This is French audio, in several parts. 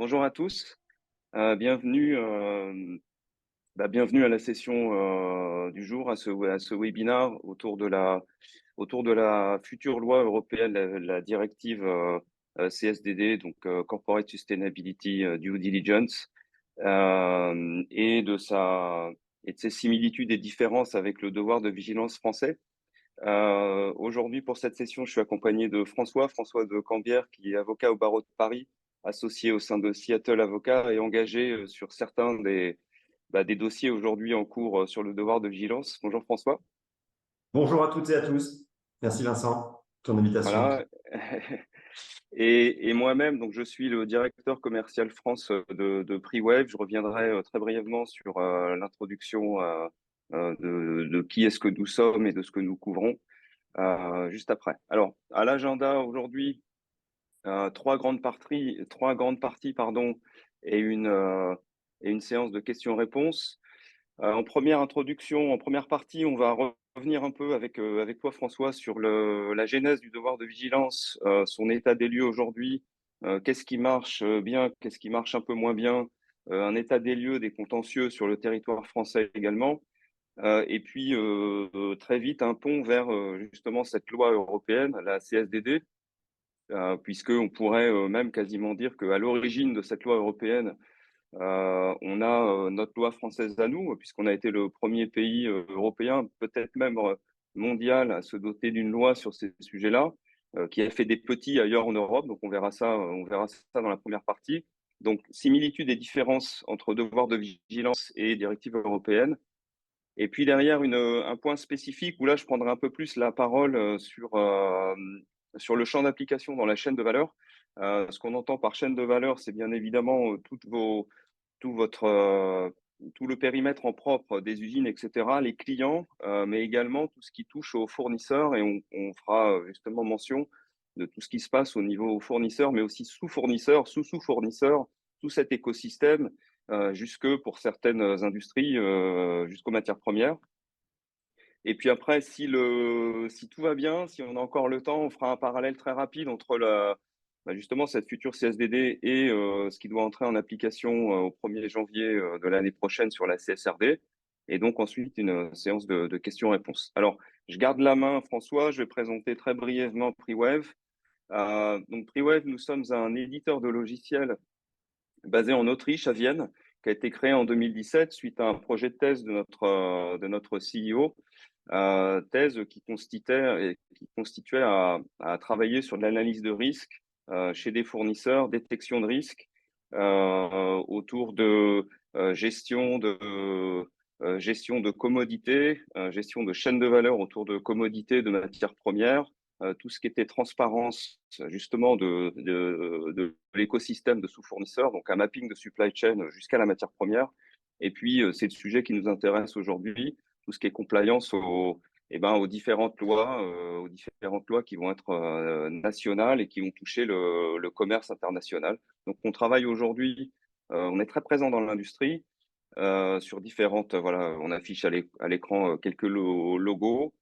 Bonjour à tous. Bienvenue, bienvenue à la session du jour, à ce webinaire autour de la future loi européenne, la directive CSDD, donc Corporate Sustainability Due Diligence, et et de ses similitudes et différences avec le devoir de vigilance français. Aujourd'hui, pour cette session, je suis accompagné de François de Cambière, qui est avocat au barreau de Paris, associé au sein de Seattle Avocat et engagé sur certains des dossiers aujourd'hui en cours sur le devoir de vigilance. Bonjour François. Bonjour à toutes et à tous. Merci Vincent pour ton invitation. Voilà. Et moi-même, donc je suis le directeur commercial France de PreWave. Je reviendrai très brièvement sur l'introduction de qui est-ce que nous sommes et de ce que nous couvrons juste après. Alors, à l'agenda aujourd'hui, trois grandes parties, pardon, et une séance de questions-réponses. En première partie, on va revenir un peu avec toi, François, sur la genèse du devoir de vigilance, son état des lieux aujourd'hui, qu'est-ce qui marche bien, qu'est-ce qui marche un peu moins bien, un état des lieux des contentieux sur le territoire français également, et puis très vite un pont vers justement cette loi européenne, la CSDD, puisqu'on pourrait même quasiment dire qu'à l'origine de cette loi européenne, on a notre loi française à nous, puisqu'on a été le premier pays européen, peut-être même mondial, à se doter d'une loi sur ces sujets-là, qui a fait des petits ailleurs en Europe. Donc on verra ça dans la première partie. Donc similitudes et différences entre devoir de vigilance et directive européenne. Et puis derrière, un point spécifique où là, je prendrai un peu plus la parole sur le champ d'application dans la chaîne de valeur. Ce qu'on entend par chaîne de valeur, c'est bien évidemment tout le périmètre en propre des usines, etc., les clients, mais également tout ce qui touche aux fournisseurs. Et on fera justement mention de tout ce qui se passe au niveau fournisseur, mais aussi sous-fournisseurs, sous-sous-fournisseurs, tout cet écosystème jusque pour certaines industries, jusqu'aux matières premières. Et puis après, si tout va bien, si on a encore le temps, on fera un parallèle très rapide entre justement cette future CSDD et ce qui doit entrer en application au 1er janvier de l'année prochaine sur la CSRD. Et donc ensuite, une séance de questions-réponses. Alors, je garde la main, François. Je vais présenter très brièvement PreWave. Donc, PreWave, nous sommes un éditeur de logiciels basé en Autriche, à Vienne, qui a été créé en 2017 suite à un projet de thèse de notre CEO, thèse qui constituait à travailler sur de l'analyse de risque chez des fournisseurs, détection de risque autour de gestion de commodités, gestion de chaînes de valeur autour de commodités, de matières premières, tout ce qui était transparence justement de l'écosystème de sous-fournisseurs, donc un mapping de supply chain jusqu'à la matière première. Et puis, c'est le sujet qui nous intéresse aujourd'hui, tout ce qui est compliance aux différentes lois qui vont être nationales et qui vont toucher le commerce international. Donc, on travaille aujourd'hui, on est très présent dans l'industrie sur différentes, voilà, on affiche à l'écran quelques logos.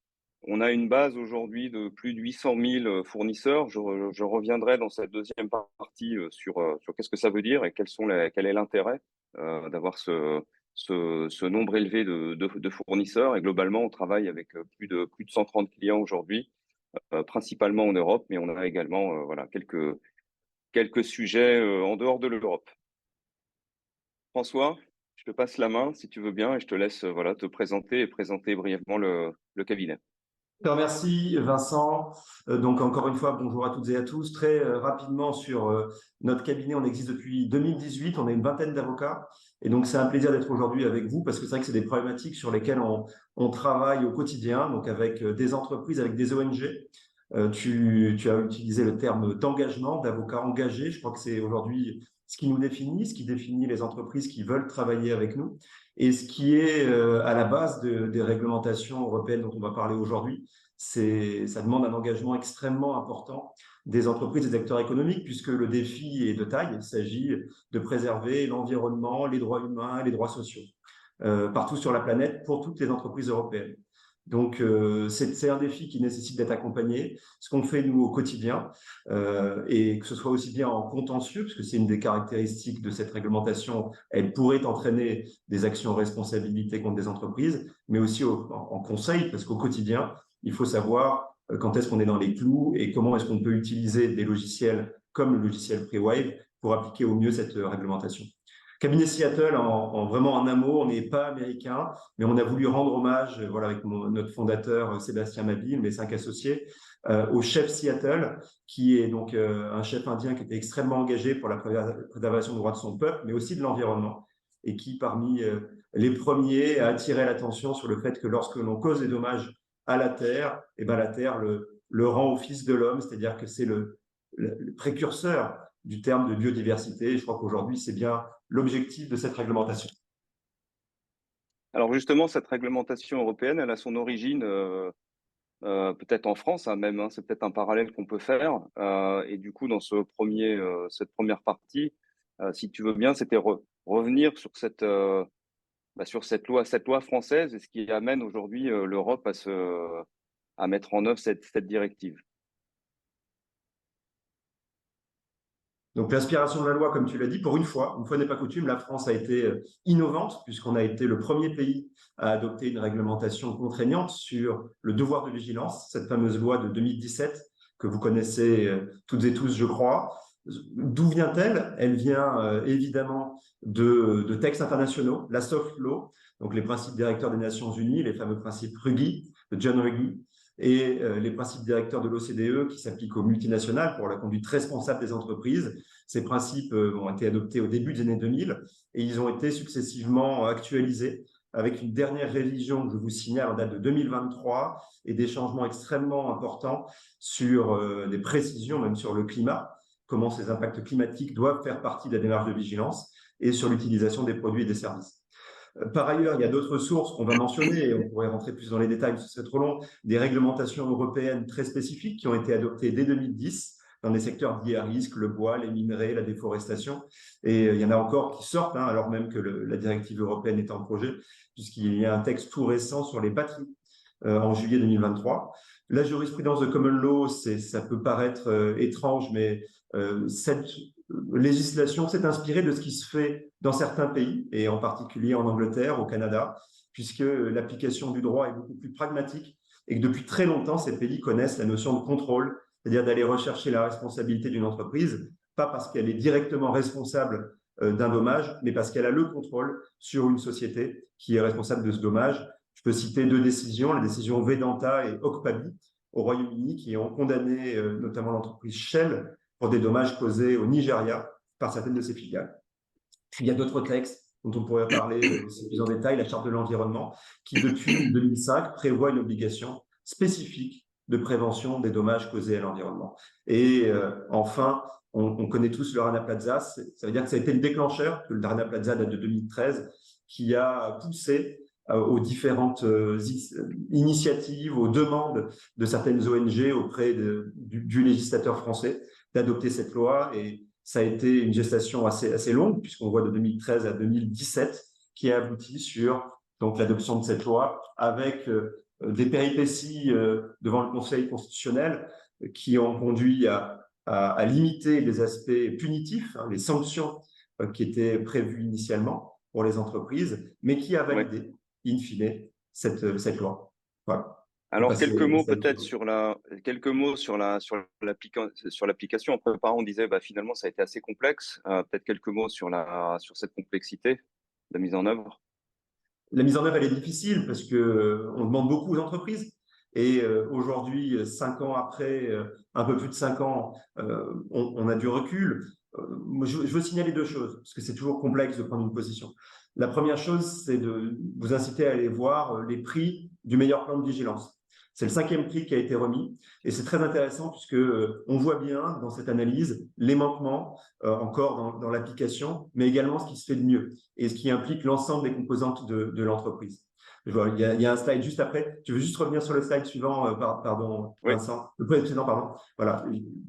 On a une base aujourd'hui de plus de 800 000 fournisseurs. Je reviendrai dans cette deuxième partie sur qu'est-ce que ça veut dire et quel est l'intérêt d'avoir ce nombre élevé de fournisseurs. Et globalement, on travaille avec plus de 130 clients aujourd'hui, principalement en Europe, mais on a également voilà, quelques sujets en dehors de l'Europe. François, je te passe la main si tu veux bien et je te laisse voilà, te présenter et présenter brièvement le cabinet. Je te remercie Vincent. Donc encore une fois, bonjour à toutes et à tous. Très rapidement sur notre cabinet, on existe depuis 2018, on est une vingtaine d'avocats. Et donc c'est un plaisir d'être aujourd'hui avec vous parce que c'est vrai que c'est des problématiques sur lesquelles on travaille au quotidien, donc avec des entreprises, avec des ONG. Tu as utilisé le terme d'engagement, d'avocat engagé. Je crois que c'est aujourd'hui ce qui nous définit, ce qui définit les entreprises qui veulent travailler avec nous et ce qui est à la base des réglementations européennes dont on va parler aujourd'hui. Ça demande un engagement extrêmement important des entreprises et des acteurs économiques puisque le défi est de taille. Il s'agit de préserver l'environnement, les droits humains, les droits sociaux partout sur la planète pour toutes les entreprises européennes. Donc, c'est un défi qui nécessite d'être accompagné. Ce qu'on fait, nous, au quotidien, et que ce soit aussi bien en contentieux, parce que c'est une des caractéristiques de cette réglementation, elle pourrait entraîner des actions en responsabilité contre des entreprises, mais aussi en conseil, parce qu'au quotidien, il faut savoir quand est-ce qu'on est dans les clous et comment est-ce qu'on peut utiliser des logiciels comme le logiciel Prewave pour appliquer au mieux cette réglementation. Cabinet Seattle, vraiment en un mot, on n'est pas américain, mais on a voulu rendre hommage, voilà, avec notre fondateur Sébastien Mabille, mes 5 associés, au chef Seattle, qui est donc un chef indien qui était extrêmement engagé pour la préservation des droits de son peuple, mais aussi de l'environnement, et qui, parmi les premiers, a attiré l'attention sur le fait que lorsque l'on cause des dommages à la Terre, et ben la Terre le rend au fils de l'homme, c'est-à-dire que c'est le précurseur du terme de biodiversité. Je crois qu'aujourd'hui, c'est bien l'objectif de cette réglementation. Alors justement, cette réglementation européenne, elle a son origine peut-être en France, hein, même, hein, c'est peut-être un parallèle qu'on peut faire. Et du coup, dans cette première partie, si tu veux bien, c'était revenir sur cette loi française et ce qui amène aujourd'hui l'Europe à mettre en œuvre cette directive. Donc l'inspiration de la loi, comme tu l'as dit, pour une fois n'est pas coutume, la France a été innovante puisqu'on a été le premier pays à adopter une réglementation contraignante sur le devoir de vigilance, cette fameuse loi de 2017 que vous connaissez toutes et tous, je crois. D'où vient-elle? Elle vient évidemment de textes internationaux, la soft law, donc les principes directeurs des Nations Unies, les fameux principes Ruggie, de John Ruggie, et les principes directeurs de l'OCDE qui s'appliquent aux multinationales pour la conduite responsable des entreprises. Ces principes ont été adoptés au début des années 2000 et ils ont été successivement actualisés avec une dernière révision que je vous signale en date de 2023 et des changements extrêmement importants sur des précisions, même sur le climat, comment ces impacts climatiques doivent faire partie de la démarche de vigilance et sur l'utilisation des produits et des services. Par ailleurs, il y a d'autres sources qu'on va mentionner, et on pourrait rentrer plus dans les détails, mais ce serait trop long, des réglementations européennes très spécifiques qui ont été adoptées dès 2010 dans des secteurs liés à risque, le bois, les minerais, la déforestation. Et il y en a encore qui sortent, hein, alors même que la directive européenne est en projet, puisqu'il y a un texte tout récent sur les batteries en juillet 2023. La jurisprudence de common law, ça peut paraître étrange, mais cette législation s'est inspirée de ce qui se fait dans certains pays, et en particulier en Angleterre, au Canada, puisque l'application du droit est beaucoup plus pragmatique et que depuis très longtemps, ces pays connaissent la notion de contrôle, c'est-à-dire d'aller rechercher la responsabilité d'une entreprise, pas parce qu'elle est directement responsable d'un dommage, mais parce qu'elle a le contrôle sur une société qui est responsable de ce dommage. Je peux citer 2 décisions, la décision Vedanta et Okpabi au Royaume-Uni, qui ont condamné notamment l'entreprise Shell pour des dommages causés au Nigeria par certaines de ses filiales. Puis il y a d'autres textes dont on pourrait parler plus en détail, la Charte de l'environnement, qui depuis 2005 prévoit une obligation spécifique de prévention des dommages causés à l'environnement. Et enfin, on connaît tous le Rana Plaza, ça veut dire que ça a été le déclencheur, que le Rana Plaza date de 2013, qui a poussé aux différentes initiatives, aux demandes de certaines ONG auprès du législateur français d'adopter cette loi. Et ça a été une gestation assez longue, puisqu'on voit de 2013 à 2017, qui a abouti sur donc l'adoption de cette loi avec des péripéties devant le Conseil constitutionnel qui ont conduit à limiter les aspects punitifs, hein, les sanctions qui étaient prévues initialement pour les entreprises, mais qui a validé, in fine, cette loi. Voilà. Alors, quelques mots peut-être sur l'application. En préparant, on disait, bah, finalement, ça a été assez complexe. Peut-être quelques mots sur cette complexité de la mise en œuvre. La mise en œuvre, elle est difficile parce qu'on demande beaucoup aux entreprises. Et aujourd'hui, 5 ans après, un peu plus de 5 ans, on a du recul. Je veux signaler 2 choses, parce que c'est toujours complexe de prendre une position. La première chose, c'est de vous inciter à aller voir les prix du meilleur plan de vigilance. C'est le 5e prix qui a été remis et c'est très intéressant puisque on voit bien dans cette analyse les manquements encore dans l'application, mais également ce qui se fait de mieux et ce qui implique l'ensemble des composantes de l'entreprise. Il y a un slide juste après. Tu veux juste revenir sur le slide suivant, pardon, Oui. Vincent. Le précédent, pardon. Voilà.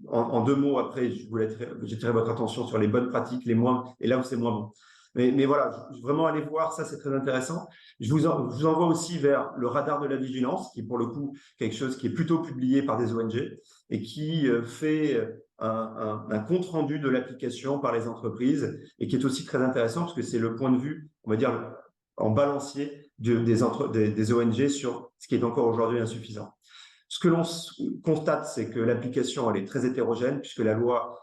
En 2 mots après, j'attirerai votre attention sur les bonnes pratiques, les moins, et là où c'est moins bon. Mais voilà, vraiment aller voir, ça c'est très intéressant. Je vous envoie aussi vers le radar de la vigilance, qui est pour le coup quelque chose qui est plutôt publié par des ONG et qui fait un compte-rendu de l'application par les entreprises et qui est aussi très intéressant parce que c'est le point de vue, on va dire, en balancier des ONG sur ce qui est encore aujourd'hui insuffisant. Ce que l'on constate, c'est que l'application, elle est très hétérogène puisque la loi,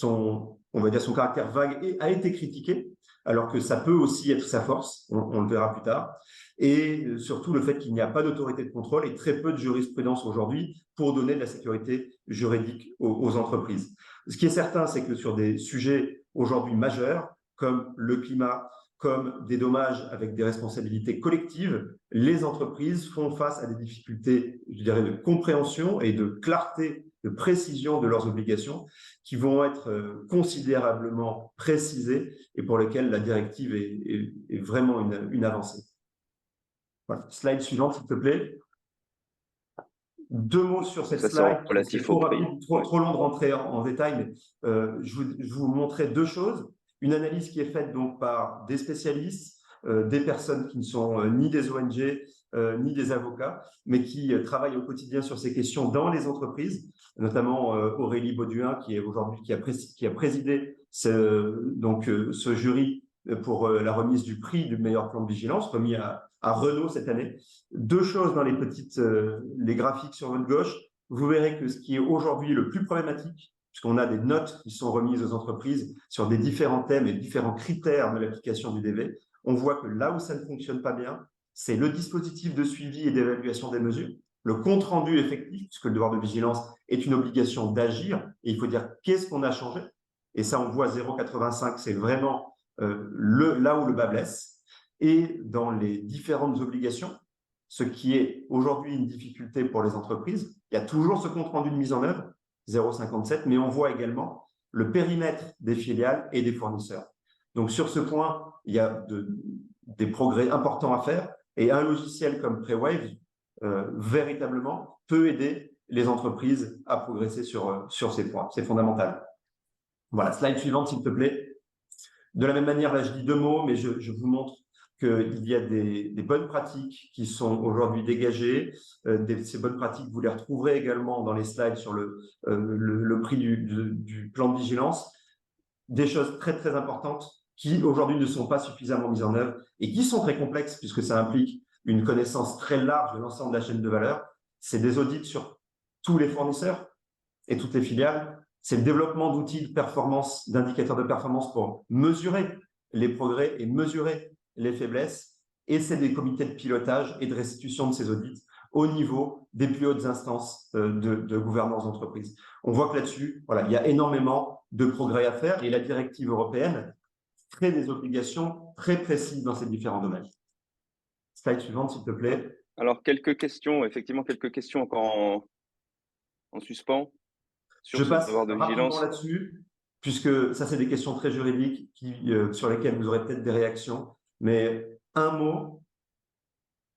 on va dire son caractère vague a été critiqué, alors que ça peut aussi être sa force, on le verra plus tard, et surtout le fait qu'il n'y a pas d'autorité de contrôle et très peu de jurisprudence aujourd'hui pour donner de la sécurité juridique aux entreprises. Ce qui est certain, c'est que sur des sujets aujourd'hui majeurs, comme le climat, comme des dommages avec des responsabilités collectives, les entreprises font face à des difficultés, je dirais, de compréhension et de clarté, de précision de leurs obligations qui vont être considérablement précisées et pour lesquelles la directive est vraiment une avancée. Voilà. Slide suivante, s'il te plaît. 2 mots sur cette Ça, c'est slide, c'est relatif au trop prix. rapide, trop long de rentrer en détail, mais je vous montrer 2 choses. Une analyse qui est faite donc par des spécialistes, des personnes qui ne sont ni des ONG, ni des avocats, mais qui travaillent au quotidien sur ces questions dans les entreprises, notamment Aurélie Bauduin, qui est aujourd'hui qui a présidé ce jury pour la remise du prix du meilleur plan de vigilance, remis à Renault cette année. 2 choses dans les graphiques sur votre gauche. Vous verrez que ce qui est aujourd'hui le plus problématique, puisqu'on a des notes qui sont remises aux entreprises sur des différents thèmes et différents critères de l'application du DV, on voit que là où ça ne fonctionne pas bien, c'est le dispositif de suivi et d'évaluation des mesures, le compte-rendu effectif, puisque le devoir de vigilance est une obligation d'agir, et il faut dire qu'est-ce qu'on a changé. Et ça, on voit 0,85, c'est vraiment là où le bas blesse. Et dans les différentes obligations, ce qui est aujourd'hui une difficulté pour les entreprises, il y a toujours ce compte-rendu de mise en œuvre, 0,57, mais on voit également le périmètre des filiales et des fournisseurs. Donc sur ce point, il y a des progrès importants à faire et un logiciel comme Prewave, véritablement, peut aider les entreprises à progresser sur ces points. C'est fondamental. Voilà, slide suivante, s'il te plaît. De la même manière, là, je dis 2 mots, mais je vous montre qu'il y a des bonnes pratiques qui sont aujourd'hui dégagées. Ces bonnes pratiques, vous les retrouverez également dans les slides sur le prix du plan de vigilance. Des choses très, très importantes qui, aujourd'hui, ne sont pas suffisamment mises en œuvre et qui sont très complexes puisque ça implique une connaissance très large de l'ensemble de la chaîne de valeur. C'est des audits sur tous les fournisseurs et toutes les filiales. C'est le développement d'outils de performance, d'indicateurs de performance pour mesurer les progrès et mesurer les faiblesses. Et c'est des comités de pilotage et de restitution de ces audits au niveau des plus hautes instances de gouvernance d'entreprise. On voit que là-dessus, voilà, il y a énormément de progrès à faire et la directive européenne crée des obligations très précises dans ces différents domaines. Slide suivante, s'il te plaît. Alors, quelques questions encore en suspens Je sur ce passe devoir de rapidement vigilance. là-dessus, puisque ça, c'est des questions très juridiques sur lesquelles vous aurez peut-être des réactions. Mais un mot,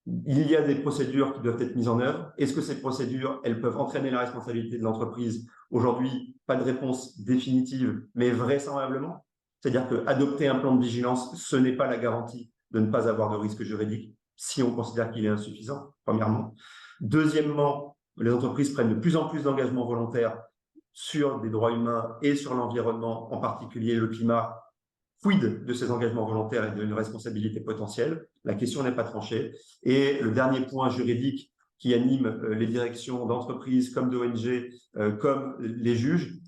il y a des procédures qui doivent être mises en œuvre. Est-ce que ces procédures, elles peuvent entraîner la responsabilité de l'entreprise? Aujourd'hui, pas de réponse définitive, mais vraisemblablement. C'est-à-dire qu'adopter un plan de vigilance, ce n'est pas la garantie de ne pas avoir de risque juridique si on considère qu'il est insuffisant, premièrement. Deuxièmement, les entreprises prennent de plus en plus d'engagements volontaires sur des droits humains et sur l'environnement, en particulier le climat. Quid de ces engagements volontaires et d'une responsabilité potentielle? La question n'est pas tranchée. Et le dernier point juridique qui anime les directions d'entreprises comme d'ONG, comme les juges,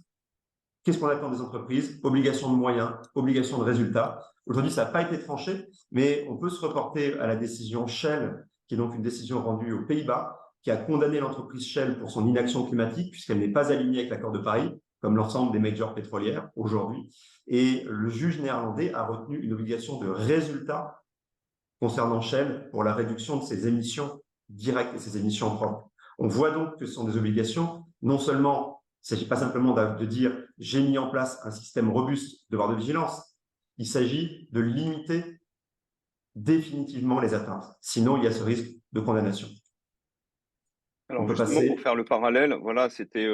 qu'est-ce qu'on attend des entreprises? Obligation de moyens, obligation de résultats. Aujourd'hui, ça n'a pas été tranché, mais on peut se reporter à la décision Shell, qui est donc une décision rendue aux Pays-Bas, qui a condamné l'entreprise Shell pour son inaction climatique, puisqu'elle n'est pas alignée avec l'accord de Paris, comme l'ensemble des majors pétrolières aujourd'hui. Et le juge néerlandais a retenu une obligation de résultat concernant Shell pour la réduction de ses émissions directes et ses émissions propres. On voit donc que ce sont des obligations, non seulement, il ne s'agit pas simplement de dire « j'ai mis en place un système robuste de devoir de vigilance », il s'agit de limiter définitivement les atteintes. Sinon, il y a ce risque de condamnation. Alors justement, pour faire le parallèle, voilà, c'était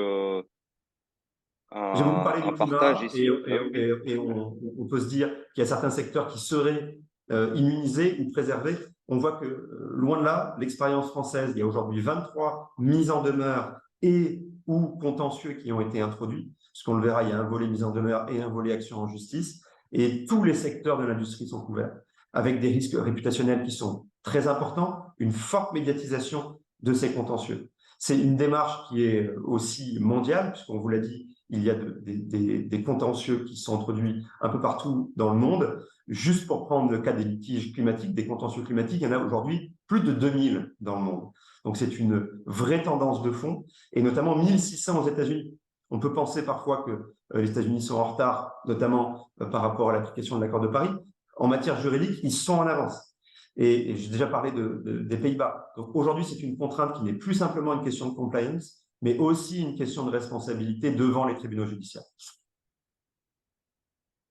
J'ai beaucoup parlé un du partage climat ici. Ah oui, oui. et on peut se dire qu'il y a certains secteurs qui seraient immunisés ou préservés. On voit que, loin de là, l'expérience française, il y a aujourd'hui 23 mises en demeure et ou contentieux qui ont été introduits. Parce qu'on le verra, il y a un volet mise en demeure et un volet action en justice. Et tous les secteurs de l'industrie sont couverts, avec des risques réputationnels qui sont très importants, une forte médiatisation de ces contentieux. C'est une démarche qui est aussi mondiale, puisqu'on vous l'a dit, il y a des contentieux qui sont introduits un peu partout dans le monde. Juste pour prendre le cas des litiges climatiques, des contentieux climatiques, il y en a aujourd'hui plus de 2000 dans le monde. Donc c'est une vraie tendance de fond, et notamment 1600 aux États-Unis. On peut penser parfois que les États-Unis sont en retard, notamment par rapport à l'application de l'accord de Paris. En matière juridique, ils sont en avance. Et j'ai déjà parlé des Pays-Bas. Donc aujourd'hui, c'est une contrainte qui n'est plus simplement une question de compliance, mais aussi une question de responsabilité devant les tribunaux judiciaires.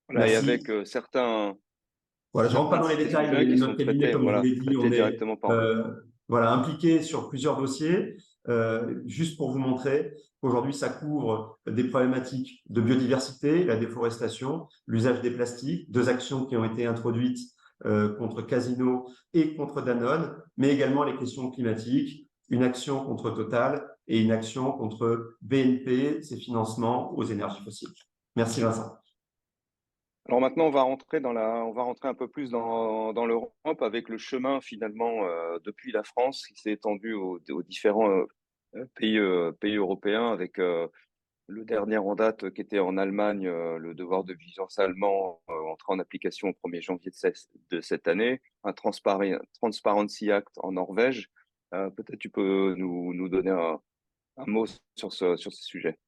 Voilà, et Merci. avec Voilà, je ne rentre pas certains dans de les ces détails, sujets mais qui sont notre cabinet, traités, comme je vous voilà, l'ai dit, traités on est directement par vous. voilà, impliqué sur plusieurs dossiers. Juste pour vous montrer qu'aujourd'hui, ça couvre des problématiques de biodiversité, la déforestation, l'usage des plastiques, deux actions qui ont été introduites contre Casino et contre Danone, mais également les questions climatiques, une action contre Total et une action contre BNP, ses financements aux énergies fossiles. Merci Vincent. Alors maintenant, on va rentrer un peu plus dans l'Europe avec le chemin finalement depuis la France qui s'est étendu aux différents pays européens avec le dernier en date qui était en Allemagne, le devoir de vigilance allemand entré en application au 1er janvier de cette année, un Transparency Act en Norvège. Peut-être tu peux nous donner un mot sur ce sujet.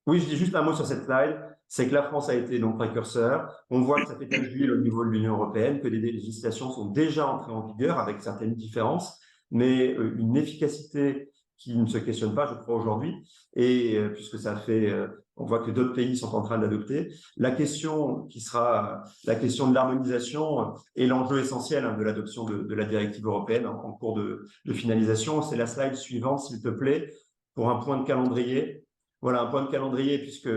Oui, je dis juste un mot sur cette slide, c'est que la France a été donc précurseur. On voit que ça fait tache d'huile au niveau de l'Union européenne, que les législations sont déjà entrées en vigueur avec certaines différences, mais une efficacité qui ne se questionne pas, je crois, aujourd'hui. Et puisque ça fait, on voit que d'autres pays sont en train d'adopter. La question qui sera la question de l'harmonisation est l'enjeu essentiel de l'adoption de la directive européenne en cours de finalisation. C'est la slide suivante, s'il te plaît, pour un point de calendrier. Voilà, un point de calendrier, puisque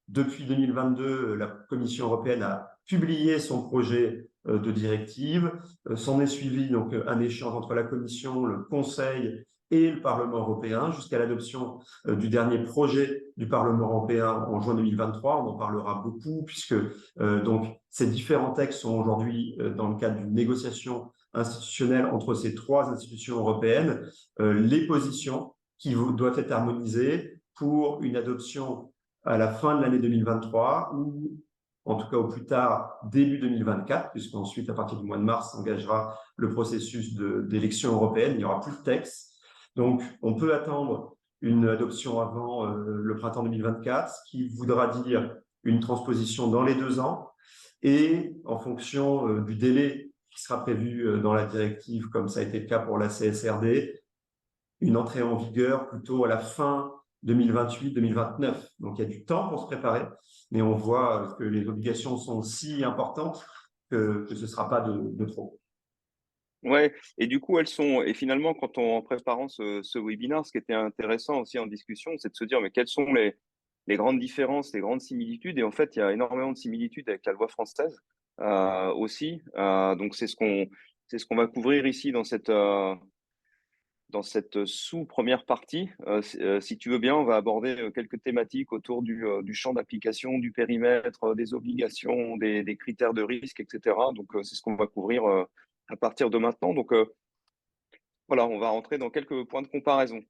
depuis 2022, la Commission européenne a publié son projet de directive. S'en est suivi donc un échange entre la Commission, le Conseil et le Parlement européen jusqu'à l'adoption du dernier projet du Parlement européen en juin 2023. On en parlera beaucoup puisque donc ces différents textes sont aujourd'hui dans le cadre d'une négociation institutionnelle entre ces trois institutions européennes. Les positions qui doivent être harmonisées pour une adoption à la fin de l'année 2023 ou en tout cas au plus tard début 2024, puisqu'ensuite, à partir du mois de mars, s'engagera le processus d'élection européenne. Il n'y aura plus de texte. Donc, on peut attendre une adoption avant le printemps 2024, ce qui voudra dire une transposition dans les 2 ans. Et en fonction du délai qui sera prévu dans la directive, comme ça a été le cas pour la CSRD, une entrée en vigueur plutôt à la fin 2028-2029. Donc, il y a du temps pour se préparer, mais on voit que les obligations sont si importantes que ce ne sera pas de trop. Ouais, et du coup, et finalement, en préparant ce webinaire, ce qui était intéressant aussi en discussion, c'est de se dire, mais quelles sont les grandes différences, les grandes similitudes? Et en fait, il y a énormément de similitudes avec la loi française aussi. Donc, c'est ce qu'on va couvrir ici dans cette sous-première partie. Si tu veux bien, on va aborder quelques thématiques autour du champ d'application, du périmètre, des obligations, des critères de risque, etc. Donc, c'est ce qu'on va couvrir à partir de maintenant. Donc, voilà, on va rentrer dans quelques points de comparaison.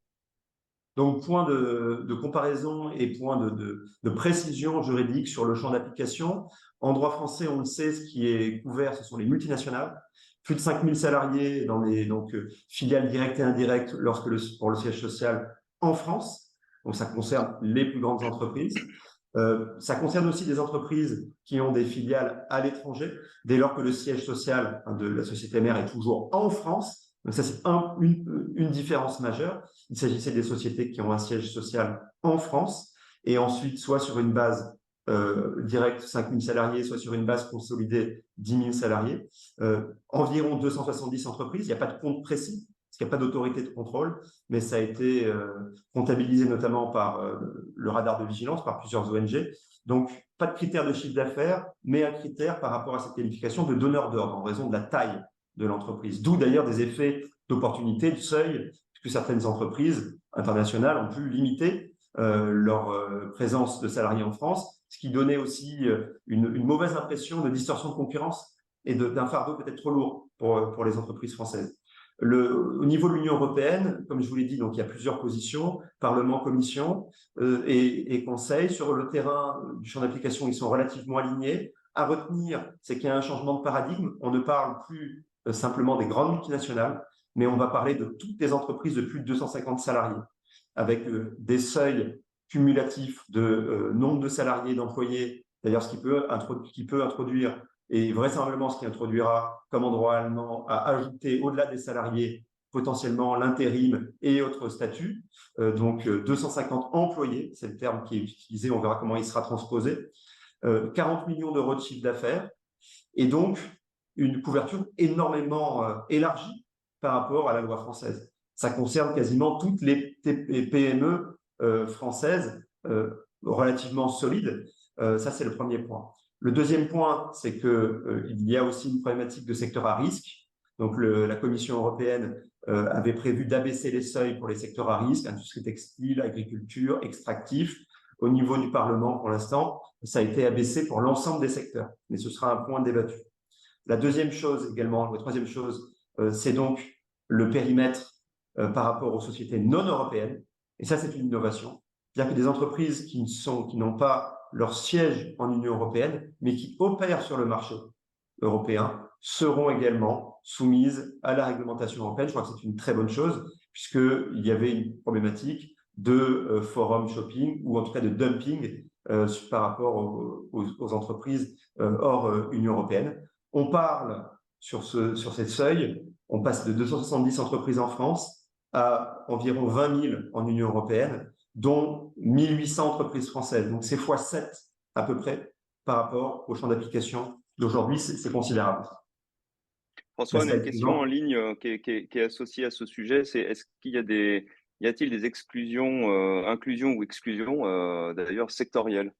Donc, point de comparaison et point de précision juridique sur le champ d'application. En droit français, on le sait, ce qui est couvert, ce sont les multinationales. Plus de 5000 salariés dans les filiales directes et indirectes pour le siège social en France. Donc, ça concerne les plus grandes entreprises. Ça concerne aussi des entreprises qui ont des filiales à l'étranger, dès lors que le siège social de la société mère est toujours en France. Donc ça, c'est une différence majeure. Il s'agissait des sociétés qui ont un siège social en France et ensuite soit sur une base directe 5000 salariés, soit sur une base consolidée 10 000 salariés. Environ 270 entreprises, il n'y a pas de compte précis. parce qu'il n'y a pas d'autorité de contrôle, mais ça a été comptabilisé notamment par le radar de vigilance, par plusieurs ONG. Donc, pas de critère de chiffre d'affaires, mais un critère par rapport à cette qualification de donneur d'ordre en raison de la taille de l'entreprise. D'où d'ailleurs des effets d'opportunité, de seuil, puisque certaines entreprises internationales ont pu limiter leur présence de salariés en France, ce qui donnait aussi une mauvaise impression de distorsion de concurrence et d'un fardeau peut-être trop lourd pour les entreprises françaises. Au niveau de l'Union européenne, comme je vous l'ai dit, donc il y a plusieurs positions, Parlement, Commission et Conseil. Sur le terrain du champ d'application, ils sont relativement alignés. À retenir, c'est qu'il y a un changement de paradigme. On ne parle plus simplement des grandes multinationales, mais on va parler de toutes les entreprises de plus de 250 salariés, avec des seuils cumulatifs de nombre de salariés, d'employés, d'ailleurs ce qui peut introduire, et vraisemblablement ce qui introduira comme en droit allemand, à ajouter au-delà des salariés potentiellement l'intérim et autres statuts. Donc 250 employés, c'est le terme qui est utilisé, on verra comment il sera transposé. 40 millions d'euros de chiffre d'affaires, et donc une couverture énormément élargie par rapport à la loi française. Ça concerne quasiment toutes les PME françaises relativement solides. Ça, c'est le premier point. Le deuxième point, c'est qu'il y a aussi une problématique de secteur à risque. Donc, la Commission européenne avait prévu d'abaisser les seuils pour les secteurs à risque, industrie textile, agriculture, extractif. Au niveau du Parlement, pour l'instant, ça a été abaissé pour l'ensemble des secteurs, mais ce sera un point débattu. La deuxième chose également, la troisième chose, c'est donc le périmètre par rapport aux sociétés non européennes. Et ça, c'est une innovation. C'est-à-dire que des entreprises qui n'ont pas leur siège en Union européenne, mais qui opèrent sur le marché européen, seront également soumises à la réglementation européenne. Je crois que c'est une très bonne chose, puisqu'il y avait une problématique de forum shopping, ou en tout cas de dumping par rapport aux entreprises hors Union européenne. On parle sur ces seuils, on passe de 270 entreprises en France à environ 20 000 en Union européenne, dont 1800 entreprises françaises. Donc c'est x7 à peu près par rapport au champ d'application d'aujourd'hui, c'est considérable. François, on a une question en ligne qui est associée à ce sujet. C'est est-ce qu'il y a y a-t-il des exclusions, inclusions ou exclusions d'ailleurs sectorielles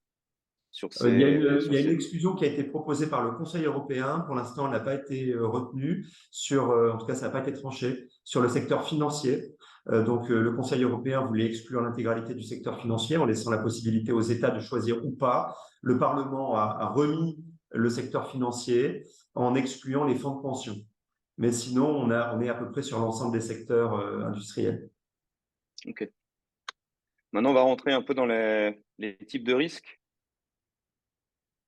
sur Il y a une ces... exclusion qui a été proposée par le Conseil européen. Pour l'instant, elle n'a pas été retenue en tout cas, ça n'a pas été tranché sur le secteur financier. Donc, le Conseil européen voulait exclure l'intégralité du secteur financier en laissant la possibilité aux États de choisir ou pas. Le Parlement a remis le secteur financier en excluant les fonds de pension. Mais sinon, on est à peu près sur l'ensemble des secteurs industriels. Ok. Maintenant, on va rentrer un peu dans les types de risques,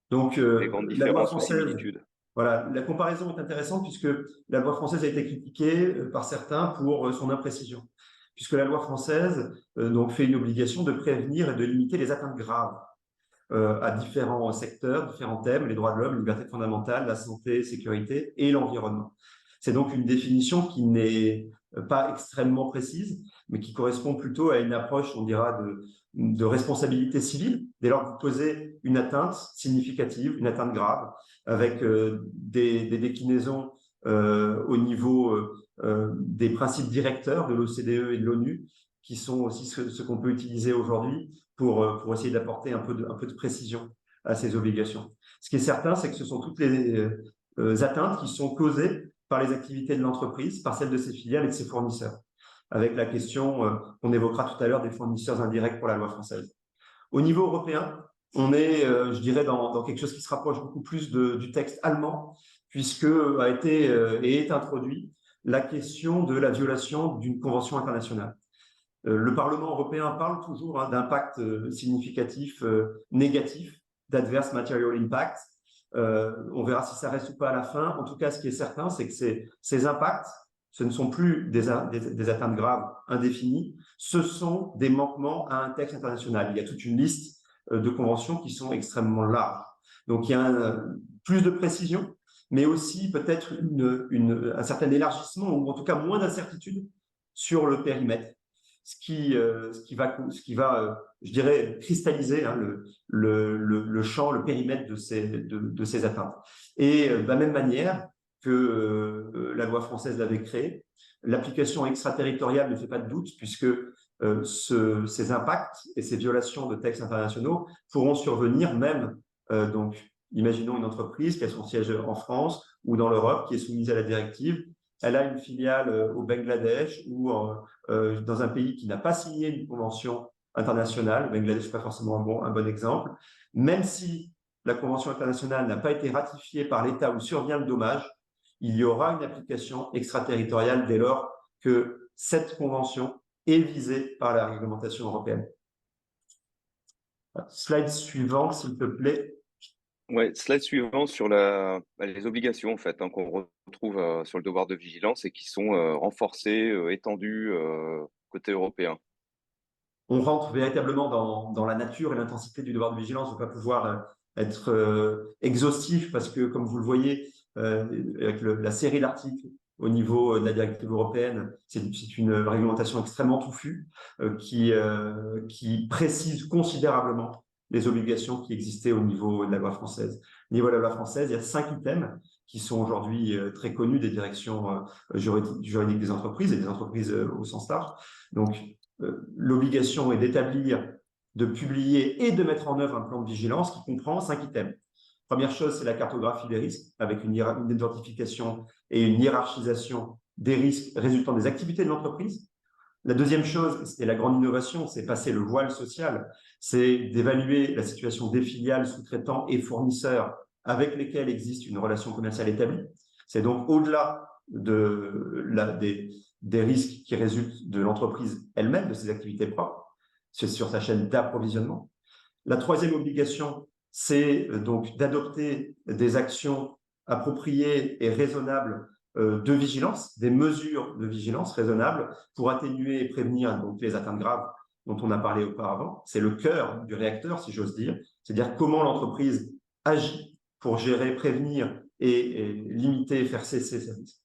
Donc, les grandes la loi différences ou française, similitudes. voilà, la comparaison est intéressante puisque la loi française a été critiquée par certains pour son imprécision. Puisque la loi française donc fait une obligation de prévenir et de limiter les atteintes graves à différents secteurs, différents thèmes, les droits de l'homme, les libertés fondamentales, la santé, sécurité et l'environnement. C'est donc une définition qui n'est pas extrêmement précise, mais qui correspond plutôt à une approche, on dira, de responsabilité civile, dès lors que vous posez une atteinte significative, une atteinte grave, avec des déclinaisons au niveau des principes directeurs de l'OCDE et de l'ONU, qui sont aussi ce qu'on peut utiliser aujourd'hui pour essayer d'apporter un peu de précision à ces obligations. Ce qui est certain, c'est que ce sont toutes les atteintes qui sont causées par les activités de l'entreprise, par celles de ses filiales et de ses fournisseurs, avec la question qu'on évoquera tout à l'heure des fournisseurs indirects pour la loi française. Au niveau européen, on est, je dirais, dans quelque chose qui se rapproche beaucoup plus du texte allemand, puisque a été et est introduit la question de la violation d'une convention internationale. Le Parlement européen parle toujours d'impact significatif négatif, d'adverse material impact. On verra si ça reste ou pas à la fin. En tout cas, ce qui est certain, c'est que ces impacts, ce ne sont plus des atteintes graves indéfinies, ce sont des manquements à un texte international. Il y a toute une liste de conventions qui sont extrêmement larges. Donc, il y a plus de précision, mais aussi peut-être un certain élargissement, ou en tout cas moins d'incertitude sur le périmètre. Ce qui va je dirais, cristalliser le champ, le périmètre de ces atteintes. Et de la même manière que la loi française l'avait créé, l'application extraterritoriale ne fait pas de doute, puisque ces impacts et ces violations de textes internationaux pourront survenir même, donc, imaginons une entreprise qui a son siège en France ou dans l'Europe, qui est soumise à la directive. Elle a une filiale au Bangladesh ou dans un pays qui n'a pas signé une convention internationale. Le Bangladesh n'est pas forcément un bon exemple. Même si la convention internationale n'a pas été ratifiée par l'État où survient le dommage, il y aura une application extraterritoriale dès lors que cette convention est visée par la réglementation européenne. Slide suivant, s'il te plaît. Ouais, slide suivant sur les obligations en fait, hein, qu'on retrouve sur le devoir de vigilance et qui sont renforcées, étendues côté européen. On rentre véritablement dans la nature et l'intensité du devoir de vigilance. On ne va pas pouvoir être exhaustif parce que, comme vous le voyez, avec la série d'articles au niveau de la directive européenne, c'est une réglementation extrêmement touffue qui précise considérablement les obligations qui existaient au niveau de la loi française. Au niveau de la loi française, il y a 5 items qui sont aujourd'hui très connus des directions juridiques des entreprises et des entreprises au sens large. Donc, l'obligation est d'établir, de publier et de mettre en œuvre un plan de vigilance qui comprend 5 items. Première chose, c'est la cartographie des risques avec une identification et une hiérarchisation des risques résultant des activités de l'entreprise. La deuxième chose, c'était la grande innovation, c'est passer le voile social, c'est d'évaluer la situation des filiales, sous-traitants et fournisseurs avec lesquels existe une relation commerciale établie. C'est donc au-delà des risques qui résultent de l'entreprise elle-même, de ses activités propres, c'est sur sa chaîne d'approvisionnement. La troisième obligation, c'est donc d'adopter des actions appropriées et raisonnables de vigilance, des mesures de vigilance raisonnables pour atténuer et prévenir donc, les atteintes graves dont on a parlé auparavant. C'est le cœur du réacteur, si j'ose dire, c'est-à-dire comment l'entreprise agit pour gérer, prévenir et limiter et faire cesser ces risques.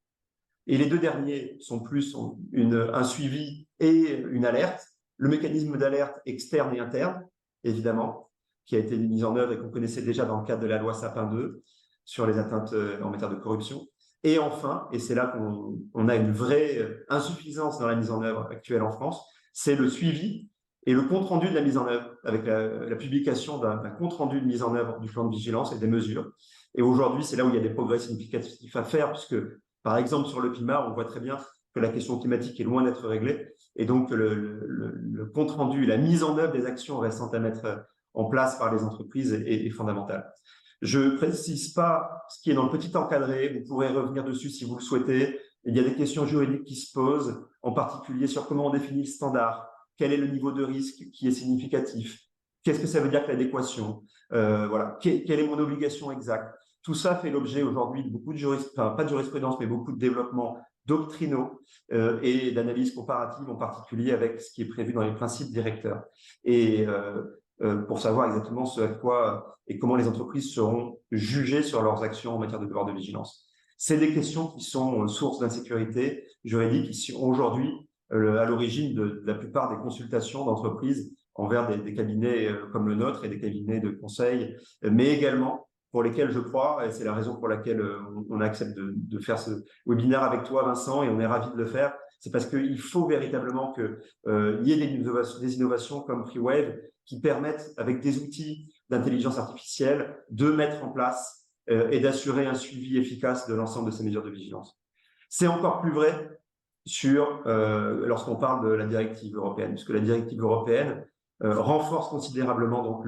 Et les deux derniers sont plus un suivi et une alerte. Le mécanisme d'alerte externe et interne, évidemment, qui a été mis en œuvre et qu'on connaissait déjà dans le cadre de la loi Sapin 2 sur les atteintes en matière de corruption. Et enfin, et c'est là qu'on a une vraie insuffisance dans la mise en œuvre actuelle en France, c'est le suivi et le compte-rendu de la mise en œuvre, avec la publication d'un compte-rendu de mise en œuvre du plan de vigilance et des mesures. Et aujourd'hui, c'est là où il y a des progrès significatifs à faire, puisque, par exemple, sur le climat, on voit très bien que la question climatique est loin d'être réglée, et donc le compte-rendu, la mise en œuvre des actions restantes à mettre en place par les entreprises est fondamentale. Je ne précise pas ce qui est dans le petit encadré, vous pourrez revenir dessus si vous le souhaitez. Il y a des questions juridiques qui se posent, en particulier sur comment on définit le standard, quel est le niveau de risque qui est significatif, qu'est-ce que ça veut dire que l'adéquation, voilà, quelle est mon obligation exacte. Tout ça fait l'objet aujourd'hui de beaucoup de jurisprudence, pas de jurisprudence, mais beaucoup de développements doctrinaux et d'analyses comparatives, en particulier avec ce qui est prévu dans les principes directeurs. Et pour savoir exactement ce à quoi et comment les entreprises seront jugées sur leurs actions en matière de devoir de vigilance. C'est des questions qui sont source d'insécurité juridique, qui sont aujourd'hui à l'origine de la plupart des consultations d'entreprises envers des cabinets comme le nôtre et des cabinets de conseil, mais également pour lesquels je crois, et c'est la raison pour laquelle on accepte de faire ce webinaire avec toi, Vincent, et on est ravis de le faire, c'est parce qu'il faut véritablement qu'il y ait des innovations comme FreeWave qui permettent, avec des outils d'intelligence artificielle, de mettre en place et d'assurer un suivi efficace de l'ensemble de ces mesures de vigilance. C'est encore plus vrai lorsqu'on parle de la directive européenne, puisque la directive européenne renforce considérablement donc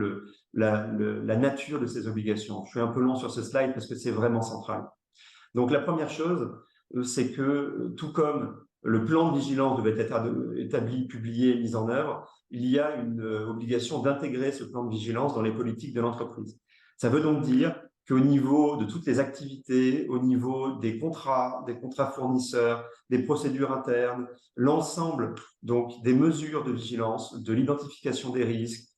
la nature de ces obligations. Je suis un peu long sur ce slide parce que c'est vraiment central. Donc la première chose, c'est que tout comme le plan de vigilance devait être établi, publié, mis en œuvre, il y a une obligation d'intégrer ce plan de vigilance dans les politiques de l'entreprise. Ça veut donc dire qu'au niveau de toutes les activités, au niveau des contrats fournisseurs, des procédures internes, l'ensemble donc des mesures de vigilance, de l'identification des risques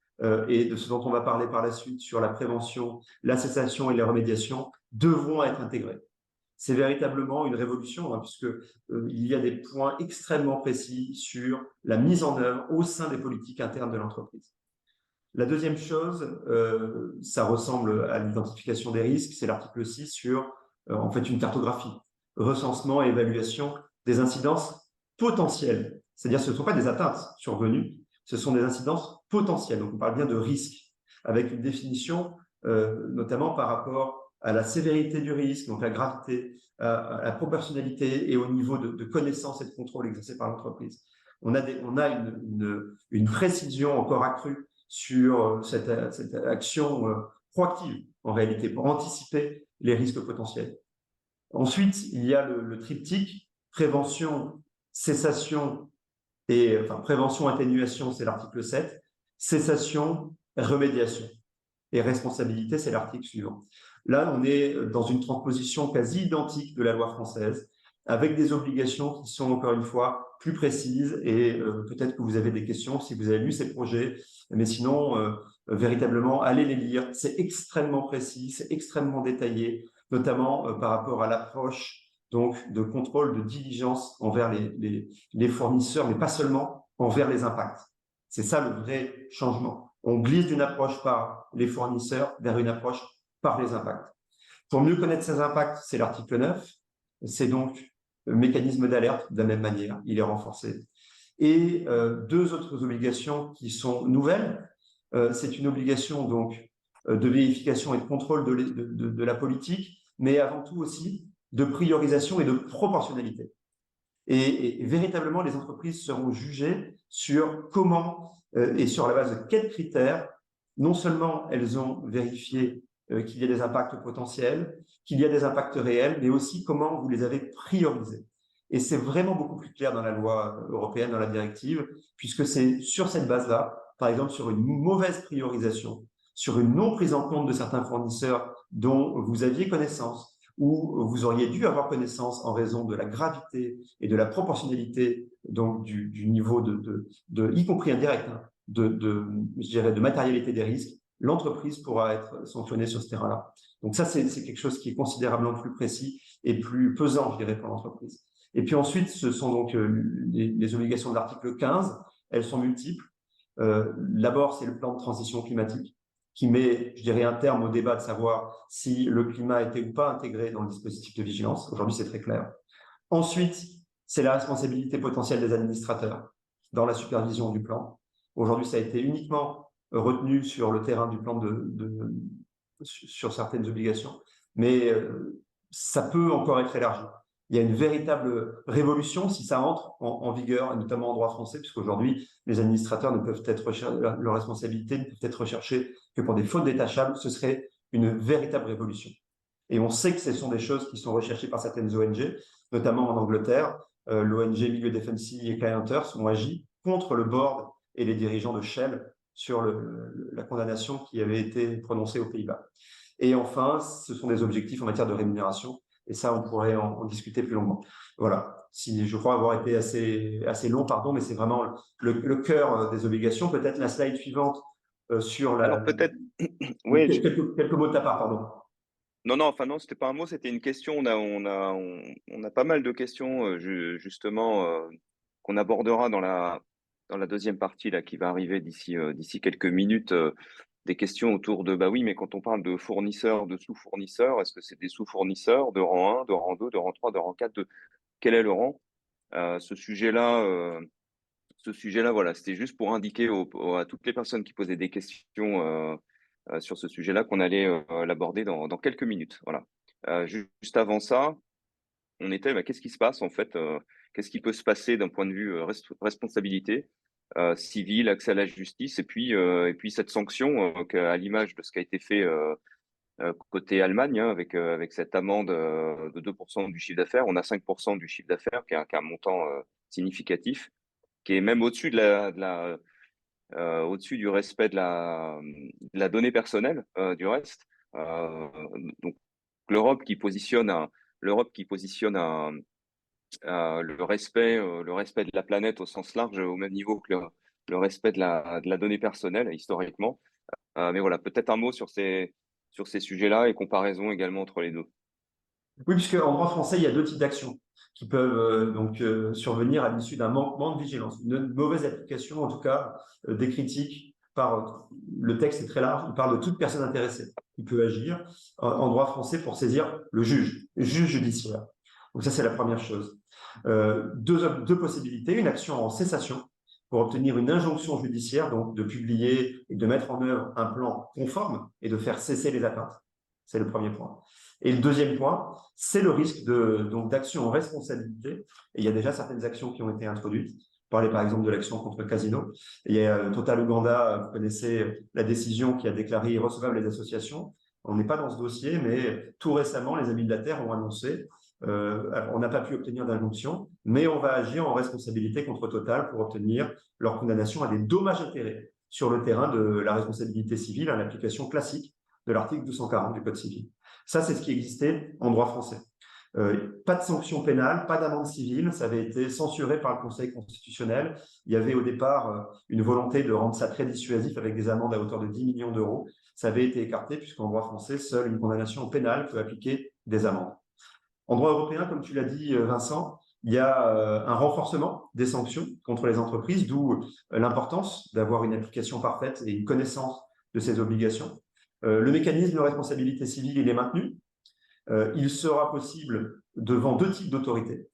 et de ce dont on va parler par la suite sur la prévention, la cessation et la remédiation devront être intégrés. C'est véritablement une révolution, hein, puisque il y a des points extrêmement précis sur la mise en œuvre au sein des politiques internes de l'entreprise. La deuxième chose, ça ressemble à l'identification des risques, c'est l'article 6 sur en fait une cartographie, recensement et évaluation des incidences potentielles. C'est-à-dire que ce ne sont pas des atteintes survenues, ce sont des incidences potentielles. Donc, on parle bien de risque, avec une définition notamment par rapport à la sévérité du risque, donc la gravité, à la proportionnalité et au niveau de connaissance et de contrôle exercé par l'entreprise. On a une précision encore accrue sur cette action proactive, en réalité, pour anticiper les risques potentiels. Ensuite, il y a le triptyque prévention, cessation et enfin prévention, atténuation, c'est l'article 7, cessation, remédiation et responsabilité, c'est l'article suivant. Là, on est dans une transposition quasi identique de la loi française, avec des obligations qui sont, encore une fois, plus précises, et peut-être que vous avez des questions si vous avez lu ces projets, mais sinon, véritablement, allez les lire. C'est extrêmement précis, c'est extrêmement détaillé, notamment par rapport à l'approche donc de contrôle, de diligence envers les fournisseurs, mais pas seulement envers les impacts. C'est ça le vrai changement. On glisse d'une approche par les fournisseurs vers une approche par les impacts. Pour mieux connaître ces impacts, c'est l'article 9. C'est donc le mécanisme d'alerte de la même manière, il est renforcé. Et deux autres obligations qui sont nouvelles. C'est une obligation donc de vérification et de contrôle de la politique, mais avant tout aussi de priorisation et de proportionnalité. Et véritablement, les entreprises seront jugées sur comment et sur la base de quels critères, non seulement elles ont vérifié qu'il y a des impacts potentiels, qu'il y a des impacts réels, mais aussi comment vous les avez priorisés. Et c'est vraiment beaucoup plus clair dans la loi européenne, dans la directive, puisque c'est sur cette base-là, par exemple sur une mauvaise priorisation, sur une non prise en compte de certains fournisseurs dont vous aviez connaissance, où vous auriez dû avoir connaissance en raison de la gravité et de la proportionnalité donc du niveau y compris indirect, hein, je dirais de matérialité des risques, l'entreprise pourra être sanctionnée sur ce terrain-là. Donc ça, c'est quelque chose qui est considérablement plus précis et plus pesant, je dirais, pour l'entreprise. Et puis ensuite, ce sont donc les obligations de l'article 15. Elles sont multiples. D'abord, c'est le plan de transition climatique qui met, je dirais, un terme au débat de savoir si le climat était ou pas intégré dans le dispositif de vigilance. Aujourd'hui, c'est très clair. Ensuite, c'est la responsabilité potentielle des administrateurs dans la supervision du plan. Aujourd'hui, ça a été uniquement retenu sur le terrain du plan sur certaines obligations, mais ça peut encore être élargi. Il y a une véritable révolution si ça entre en vigueur, et notamment en droit français, puisqu'aujourd'hui, les administrateurs ne peuvent être leurs responsabilités ne peuvent être recherchées que pour des fautes détachables. Ce serait une véritable révolution. Et on sait que ce sont des choses qui sont recherchées par certaines ONG, notamment en Angleterre. L'ONG Milieu Defensive et Client Earth ont agi contre le board et les dirigeants de Shell sur la condamnation qui avait été prononcée aux Pays-Bas. Et enfin, ce sont des objectifs en matière de rémunération. Et ça, on pourrait en discuter plus longuement. Voilà. Si je crois avoir été assez long, pardon, mais c'est vraiment le cœur des obligations. Peut-être la slide suivante sur la… Alors peut-être, oui, Quelques mots de ta part, pardon. non, non, enfin non, c'était pas un mot, c'était une question. On a pas mal de questions justement qu'on abordera dans la deuxième partie là qui va arriver d'ici quelques minutes. Des questions autour de bah oui, mais quand on parle de fournisseurs, de sous-fournisseurs, est-ce que c'est des sous-fournisseurs de rang 1, de rang 2, de rang 3, de rang 4, quel est le rang? Ce sujet-là, voilà, c'était juste pour indiquer à toutes les personnes qui posaient des questions sur ce sujet-là qu'on allait l'aborder dans quelques minutes. Voilà. Juste avant ça, on était, bah, qu'est-ce qui se passe en fait qu'est-ce qui peut se passer d'un point de vue responsabilité civile, accès à la justice, et puis cette sanction à l'image de ce qui a été fait côté Allemagne, hein, avec cette amende de 2% du chiffre d'affaires. On a 5% du chiffre d'affaires, qui est un montant significatif, qui est même au-dessus au-dessus du respect de la donnée personnelle du reste. Donc l'Europe qui positionne le respect de la planète au sens large au même niveau que le respect de la donnée personnelle historiquement. Mais voilà, peut-être un mot sur ces sujets-là et comparaison également entre les deux. Oui, puisque en droit français, il y a deux types d'actions qui peuvent survenir à l'issue d'un manquement de vigilance, une mauvaise application, en tout cas, des critiques par le texte est très large, il parle de toute personne intéressée qui peut agir en droit français pour saisir le juge judiciaire. Donc ça, c'est la première chose. Deux possibilités, une action en cessation pour obtenir une injonction judiciaire, donc de publier et de mettre en œuvre un plan conforme et de faire cesser les atteintes. C'est le premier point. Et le deuxième point, c'est le risque d'action en responsabilité. Et il y a déjà certaines actions qui ont été introduites. Parler par exemple de l'action contre le casino. Il y a Total Uganda, vous connaissez la décision qui a déclaré irrecevables les associations. On n'est pas dans ce dossier, mais tout récemment, les Amis de la Terre ont annoncé on n'a pas pu obtenir d'injonction, mais on va agir en responsabilité contre Total pour obtenir leur condamnation à des dommages-intérêts sur le terrain de la responsabilité civile, à l'application classique de l'article 240 du Code civil. Ça, c'est ce qui existait en droit français. Pas de sanction pénale, pas d'amende civile, ça avait été censuré par le Conseil constitutionnel. Il y avait au départ une volonté de rendre ça très dissuasif avec des amendes à hauteur de 10 millions d'euros. Ça avait été écarté puisqu'en droit français, seule une condamnation pénale peut appliquer des amendes. En droit européen, comme tu l'as dit, Vincent, il y a un renforcement des sanctions contre les entreprises, d'où l'importance d'avoir une application parfaite et une connaissance de ces obligations. Le mécanisme de responsabilité civile, il est maintenu. Il sera possible devant deux types d'autorités.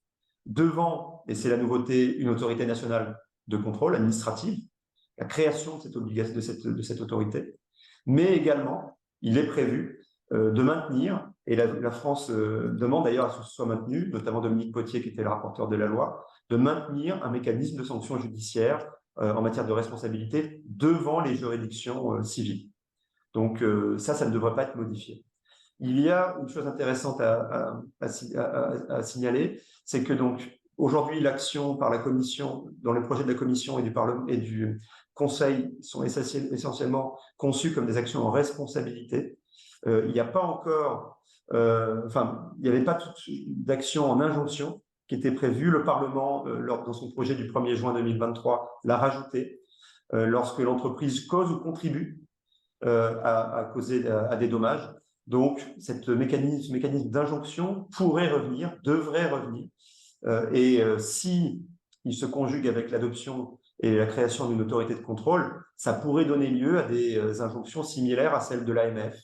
Devant, et c'est la nouveauté, une autorité nationale de contrôle administrative, la création de cette obligation, de cette autorité, mais également, il est prévu de maintenir, et la France demande d'ailleurs à ce que ce soit maintenu, notamment Dominique Potier, qui était le rapporteur de la loi, de maintenir un mécanisme de sanction judiciaire en matière de responsabilité devant les juridictions civiles. Donc ça ne devrait pas être modifié. Il y a une chose intéressante à signaler, c'est que donc aujourd'hui l'action par la Commission, dans le projet de la Commission et du Parlement et du Conseil sont essentiellement conçues comme des actions en responsabilité. Il n'y a pas encore, il n'y avait pas d'action en injonction qui était prévue. Le Parlement, dans son projet du 1er juin 2023, l'a rajouté lorsque l'entreprise cause ou contribue à causer à des dommages. Donc, ce mécanisme d'injonction pourrait revenir, devrait revenir. Si il se conjugue avec l'adoption et la création d'une autorité de contrôle, ça pourrait donner lieu à des injonctions similaires à celles de l'AMF,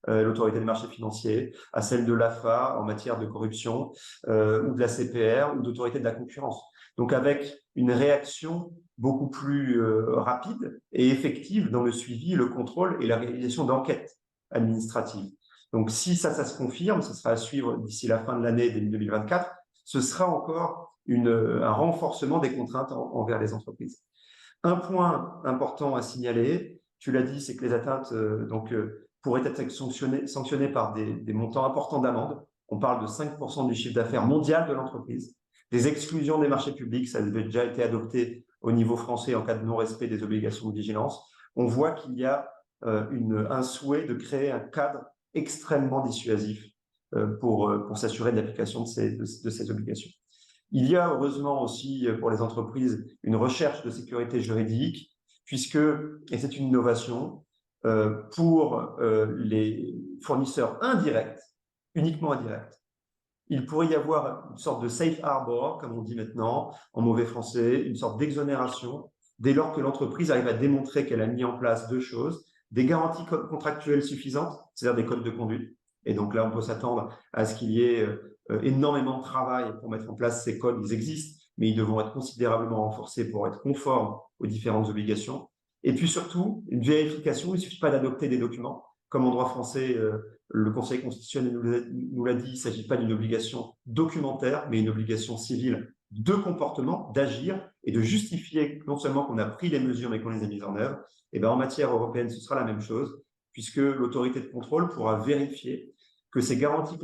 l'autorité des marchés financiers, à celle de l'AFA en matière de corruption, ou de la CPR, ou d'autorité de la concurrence. Donc, avec une réaction beaucoup plus rapide et effective dans le suivi, le contrôle et la réalisation d'enquêtes administratives. Donc, si ça se confirme, ce sera à suivre d'ici la fin de l'année 2024, ce sera encore un renforcement des contraintes envers les entreprises. Un point important à signaler, tu l'as dit, c'est que les atteintes pourraient être sanctionnées par des montants importants d'amende. On parle de 5% du chiffre d'affaires mondial de l'entreprise. Des exclusions des marchés publics, ça avait déjà été adopté au niveau français en cas de non-respect des obligations de vigilance. On voit qu'il y a un souhait de créer un cadre extrêmement dissuasif pour s'assurer de l'application de ces obligations. Il y a heureusement aussi pour les entreprises une recherche de sécurité juridique, puisque, et c'est une innovation, pour les fournisseurs indirects, uniquement indirects, il pourrait y avoir une sorte de safe harbor, comme on dit maintenant, en mauvais français, une sorte d'exonération, dès lors que l'entreprise arrive à démontrer qu'elle a mis en place deux choses: des garanties contractuelles suffisantes, c'est-à-dire des codes de conduite. Et donc là, on peut s'attendre à ce qu'il y ait énormément de travail pour mettre en place ces codes. Ils existent, mais ils devront être considérablement renforcés pour être conformes aux différentes obligations. Et puis surtout, une vérification. Il ne suffit pas d'adopter des documents. Comme en droit français, le Conseil constitutionnel nous l'a dit, il ne s'agit pas d'une obligation documentaire, mais une obligation civile de comportement, d'agir et de justifier non seulement qu'on a pris les mesures, mais qu'on les a mises en œuvre. Et bien, en matière européenne, ce sera la même chose, puisque l'autorité de contrôle pourra vérifier que ces garanties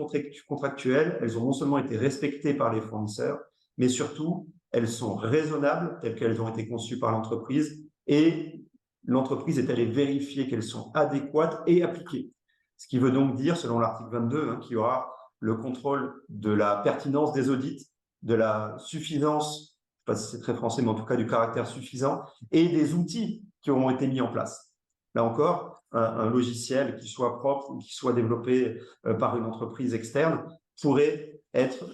contractuelles, elles ont non seulement été respectées par les fournisseurs, mais surtout, elles sont raisonnables, telles qu'elles ont été conçues par l'entreprise, et l'entreprise est allée vérifier qu'elles sont adéquates et appliquées. Ce qui veut donc dire, selon l'article 22, qu'il y aura le contrôle de la pertinence des audits, de la suffisance, je ne sais pas si c'est très français, mais en tout cas du caractère suffisant, et des outils qui auront été mis en place. Là encore, un logiciel qui soit propre ou qui soit développé par une entreprise externe pourrait être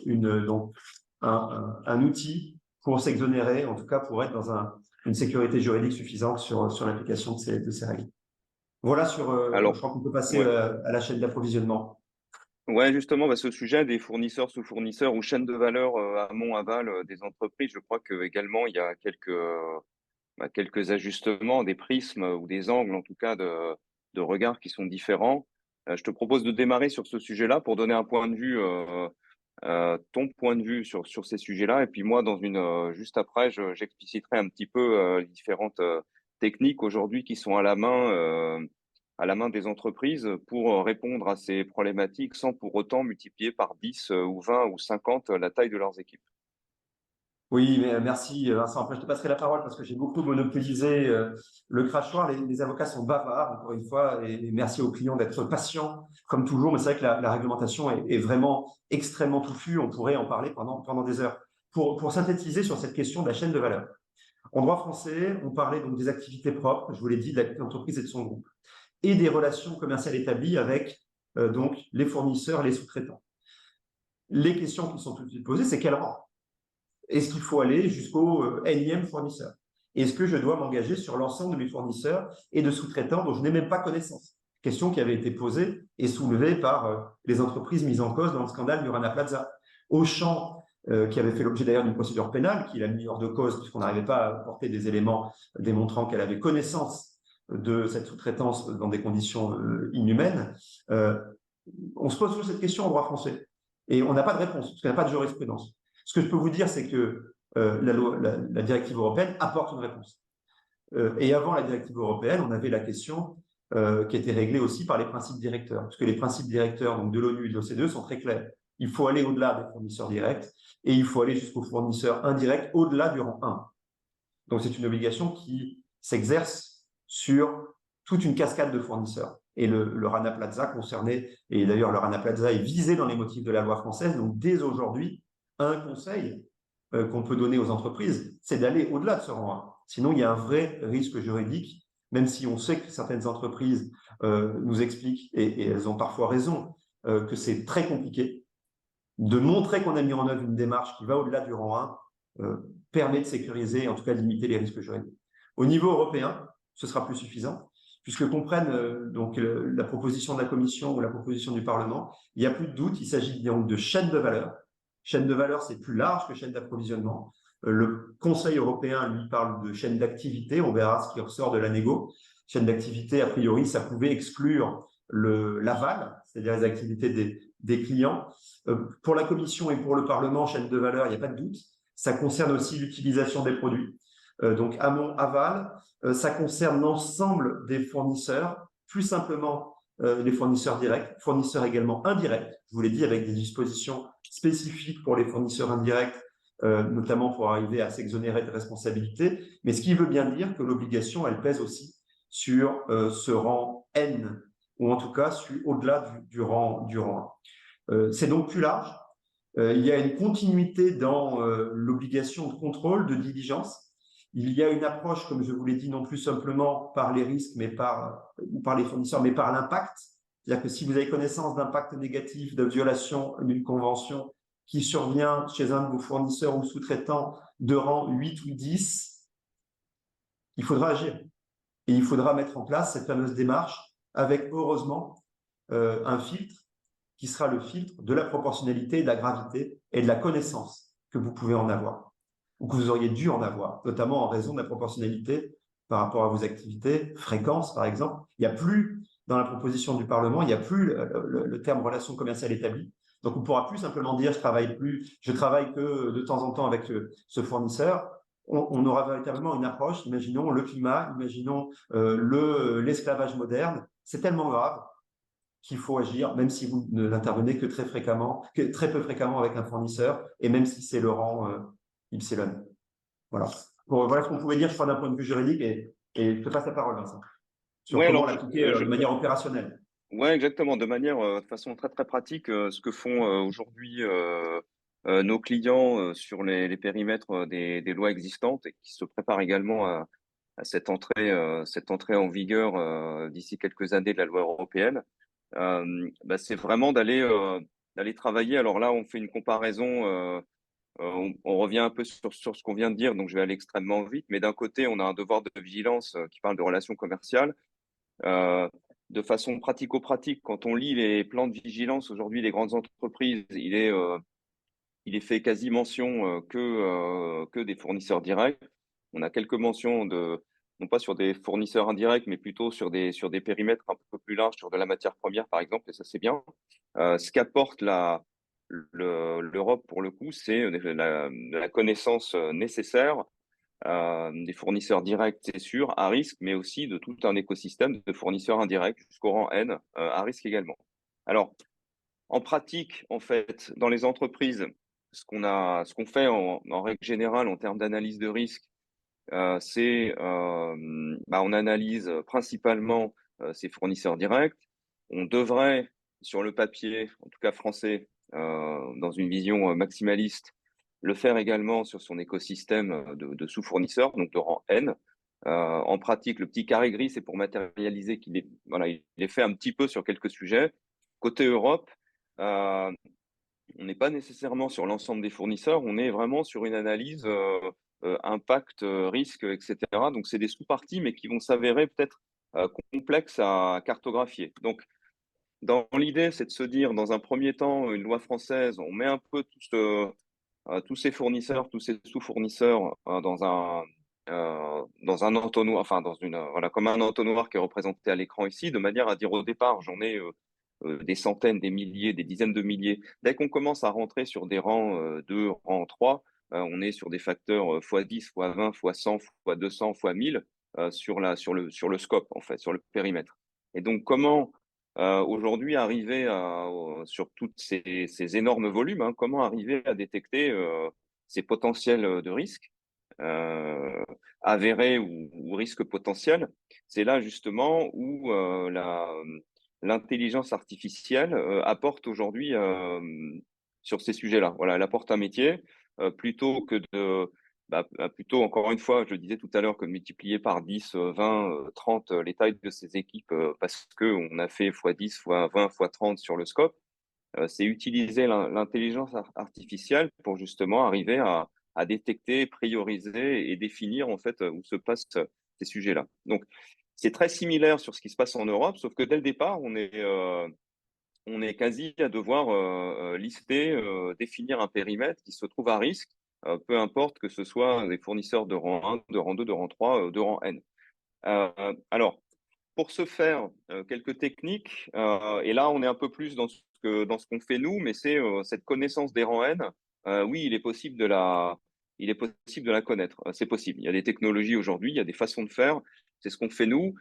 un outil pour s'exonérer, en tout cas pour être dans une sécurité juridique suffisante sur l'application de ces règles. Voilà je crois qu'on peut passer à la chaîne d'approvisionnement. Ouais, justement, ce sujet des fournisseurs, sous-fournisseurs ou chaînes de valeur amont, aval des entreprises, je crois que également il y a quelques ajustements, des prismes ou des angles, en tout cas, de regard qui sont différents. Je te propose de démarrer sur ce sujet-là pour donner un point de vue, ton point de vue sur ces sujets-là. Et puis moi, juste après, j'expliciterai un petit peu les différentes techniques aujourd'hui qui sont à la main des entreprises pour répondre à ces problématiques sans pour autant multiplier par 10 ou 20 ou 50 la taille de leurs équipes. Oui, mais merci Vincent. Après, je te passerai la parole parce que j'ai beaucoup monopolisé le crachoir. Les avocats sont bavards, encore une fois, et merci aux clients d'être patients, comme toujours. Mais c'est vrai que la réglementation est vraiment extrêmement touffue. On pourrait en parler pendant des heures. Pour synthétiser sur cette question de la chaîne de valeur. En droit français, on parlait donc des activités propres, je vous l'ai dit, de l'entreprise et de son groupe, et des relations commerciales établies avec donc les fournisseurs, les sous-traitants. Les questions qui sont tout de suite posées, c'est quel rang? Est-ce qu'il faut aller jusqu'au énième fournisseur? Est-ce que je dois m'engager sur l'ensemble de mes fournisseurs et de sous-traitants dont je n'ai même pas connaissance? Question qui avait été posée et soulevée par les entreprises mises en cause dans le scandale du Rana Plaza. Auchan, qui avait fait l'objet d'ailleurs d'une procédure pénale, qui l'a mis hors de cause puisqu'on n'arrivait pas à apporter des éléments démontrant qu'elle avait connaissance de cette sous-traitance dans des conditions inhumaines. Euh, on se pose toujours cette question en droit français et on n'a pas de réponse parce qu'il n'y a pas de jurisprudence. Ce que je peux vous dire, c'est que la directive européenne apporte une réponse. Et avant la directive européenne, on avait la question qui était réglée aussi par les principes directeurs, parce que les principes directeurs donc, de l'ONU et de l'OCDE sont très clairs. Il faut aller au-delà des fournisseurs directs et il faut aller jusqu'aux fournisseurs indirects au-delà du rang 1. Donc c'est une obligation qui s'exerce sur toute une cascade de fournisseurs. Et le Rana Plaza concernait, et d'ailleurs le Rana Plaza est visé dans les motifs de la loi française, donc dès aujourd'hui, un conseil qu'on peut donner aux entreprises, c'est d'aller au-delà de ce rang 1. Sinon, il y a un vrai risque juridique, même si on sait que certaines entreprises nous expliquent, et elles ont parfois raison, que c'est très compliqué, de montrer qu'on a mis en œuvre une démarche qui va au-delà du rang 1 permet de sécuriser, en tout cas de limiter les risques juridiques. Au niveau européen, ce sera plus suffisant, puisque comprennent donc la proposition de la Commission ou la proposition du Parlement, il n'y a plus de doute, il s'agit donc de chaîne de valeur. Chaîne de valeur, c'est plus large que chaîne d'approvisionnement. Le Conseil européen, lui, parle de chaîne d'activité, on verra ce qui ressort de la négo. Chaîne d'activité, a priori, ça pouvait exclure l'aval, c'est-à-dire les activités des clients. Pour la Commission et pour le Parlement, chaîne de valeur, il n'y a pas de doute. Ça concerne aussi l'utilisation des produits. Donc, amont, aval. Ça concerne l'ensemble des fournisseurs, plus simplement les fournisseurs directs, fournisseurs également indirects, je vous l'ai dit, avec des dispositions spécifiques pour les fournisseurs indirects, notamment pour arriver à s'exonérer de responsabilités. Mais ce qui veut bien dire que l'obligation, elle pèse aussi sur ce rang N, ou en tout cas au-delà du rang 1. C'est donc plus large. Il y a une continuité dans l'obligation de contrôle, de diligence. Il y a une approche, comme je vous l'ai dit, non plus simplement par les risques, ou par les fournisseurs, mais par l'impact. C'est-à-dire que si vous avez connaissance d'impact négatif, de violation d'une convention qui survient chez un de vos fournisseurs ou sous-traitants de rang 8 ou 10, il faudra agir. Et il faudra mettre en place cette fameuse démarche avec, heureusement, un filtre qui sera le filtre de la proportionnalité, de la gravité et de la connaissance que vous pouvez en avoir, ou que vous auriez dû en avoir, notamment en raison de la proportionnalité par rapport à vos activités, fréquences par exemple. Il n'y a plus, dans la proposition du Parlement, il n'y a plus le terme relation commerciale établie. Donc on ne pourra plus simplement dire je travaille que de temps en temps avec ce fournisseur. On aura véritablement une approche, imaginons le climat, imaginons l'esclavage moderne. C'est tellement grave qu'il faut agir, même si vous n'intervenez que très peu fréquemment avec un fournisseur, et même si c'est le rang Ypsilon. Voilà. Voilà ce qu'on pouvait dire, je crois, d'un point de vue juridique, et je te passe la parole, Vincent, sur Ouais, comment alors l'appliquer de manière opérationnelle. ouais, exactement. De façon très très pratique, ce que font aujourd'hui nos clients sur les périmètres des lois existantes et qui se préparent également à cette entrée en vigueur d'ici quelques années de la loi européenne. C'est vraiment d'aller travailler. Alors là, on fait une comparaison. On revient un peu sur ce qu'on vient de dire, donc je vais aller extrêmement vite. Mais d'un côté, on a un devoir de vigilance qui parle de relations commerciales. Euh, de façon pratico-pratique, quand on lit les plans de vigilance aujourd'hui des grandes entreprises, il est fait quasi mention que des fournisseurs directs. On a quelques mentions non pas sur des fournisseurs indirects, mais plutôt sur des périmètres un peu plus larges, sur de la matière première, par exemple, et ça, c'est bien. Ce qu'apporte l'Europe, pour le coup, c'est la connaissance nécessaire des fournisseurs directs, c'est sûr, à risque, mais aussi de tout un écosystème de fournisseurs indirects jusqu'au rang N, à risque également. Alors, en pratique, en fait, dans les entreprises, ce qu'on fait en règle générale en termes d'analyse de risque, c'est on analyse principalement ces fournisseurs directs. On devrait, sur le papier, en tout cas français, dans une vision maximaliste, le faire également sur son écosystème de sous-fournisseurs, donc de rang N. En pratique, le petit carré gris, c'est pour matérialiser il est fait un petit peu sur quelques sujets. Côté Europe, euh, on n'est pas nécessairement sur l'ensemble des fournisseurs, on est vraiment sur une analyse impact, risque, etc. Donc, c'est des sous-parties, mais qui vont s'avérer peut-être complexes à cartographier. Donc, dans l'idée, c'est de se dire, dans un premier temps, une loi française, on met un peu tous ces fournisseurs, tous ces sous-fournisseurs dans un entonnoir, enfin, voilà, comme un entonnoir qui est représenté à l'écran ici, de manière à dire au départ, j'en ai des centaines, des milliers, des dizaines de milliers. Dès qu'on commence à rentrer sur des rangs 2, rangs 3, on est sur des facteurs x10, x20, x100, x200, x1000 sur le scope, en fait, sur le périmètre. Et donc, comment aujourd'hui arriver sur tous ces énormes volumes, hein, comment arriver à détecter ces potentiels de risques avérés ou risques potentiels? C'est là justement où l'intelligence artificielle apporte aujourd'hui sur ces sujets-là. Voilà, elle apporte un métier plutôt que plutôt, encore une fois, je le disais tout à l'heure, que de multiplier par 10, 20, 30 les tailles de ces équipes parce qu'on a fait x10, x20, x30 sur le scope, c'est utiliser l'intelligence artificielle pour justement arriver à détecter, prioriser et définir en fait où se passent ces sujets-là. Donc, c'est très similaire sur ce qui se passe en Europe, sauf que dès le départ, on est quasi à devoir lister, définir un périmètre qui se trouve à risque, peu importe que ce soit des fournisseurs de rang 1, de rang 2, de rang 3, de rang N. Alors, pour ce faire, quelques techniques, et là, on est un peu plus dans ce qu'on fait nous, mais c'est cette connaissance des rangs N. Oui, il est possible de la connaître. C'est possible. Il y a des technologies aujourd'hui, il y a des façons de faire. C'est ce qu'on fait nous.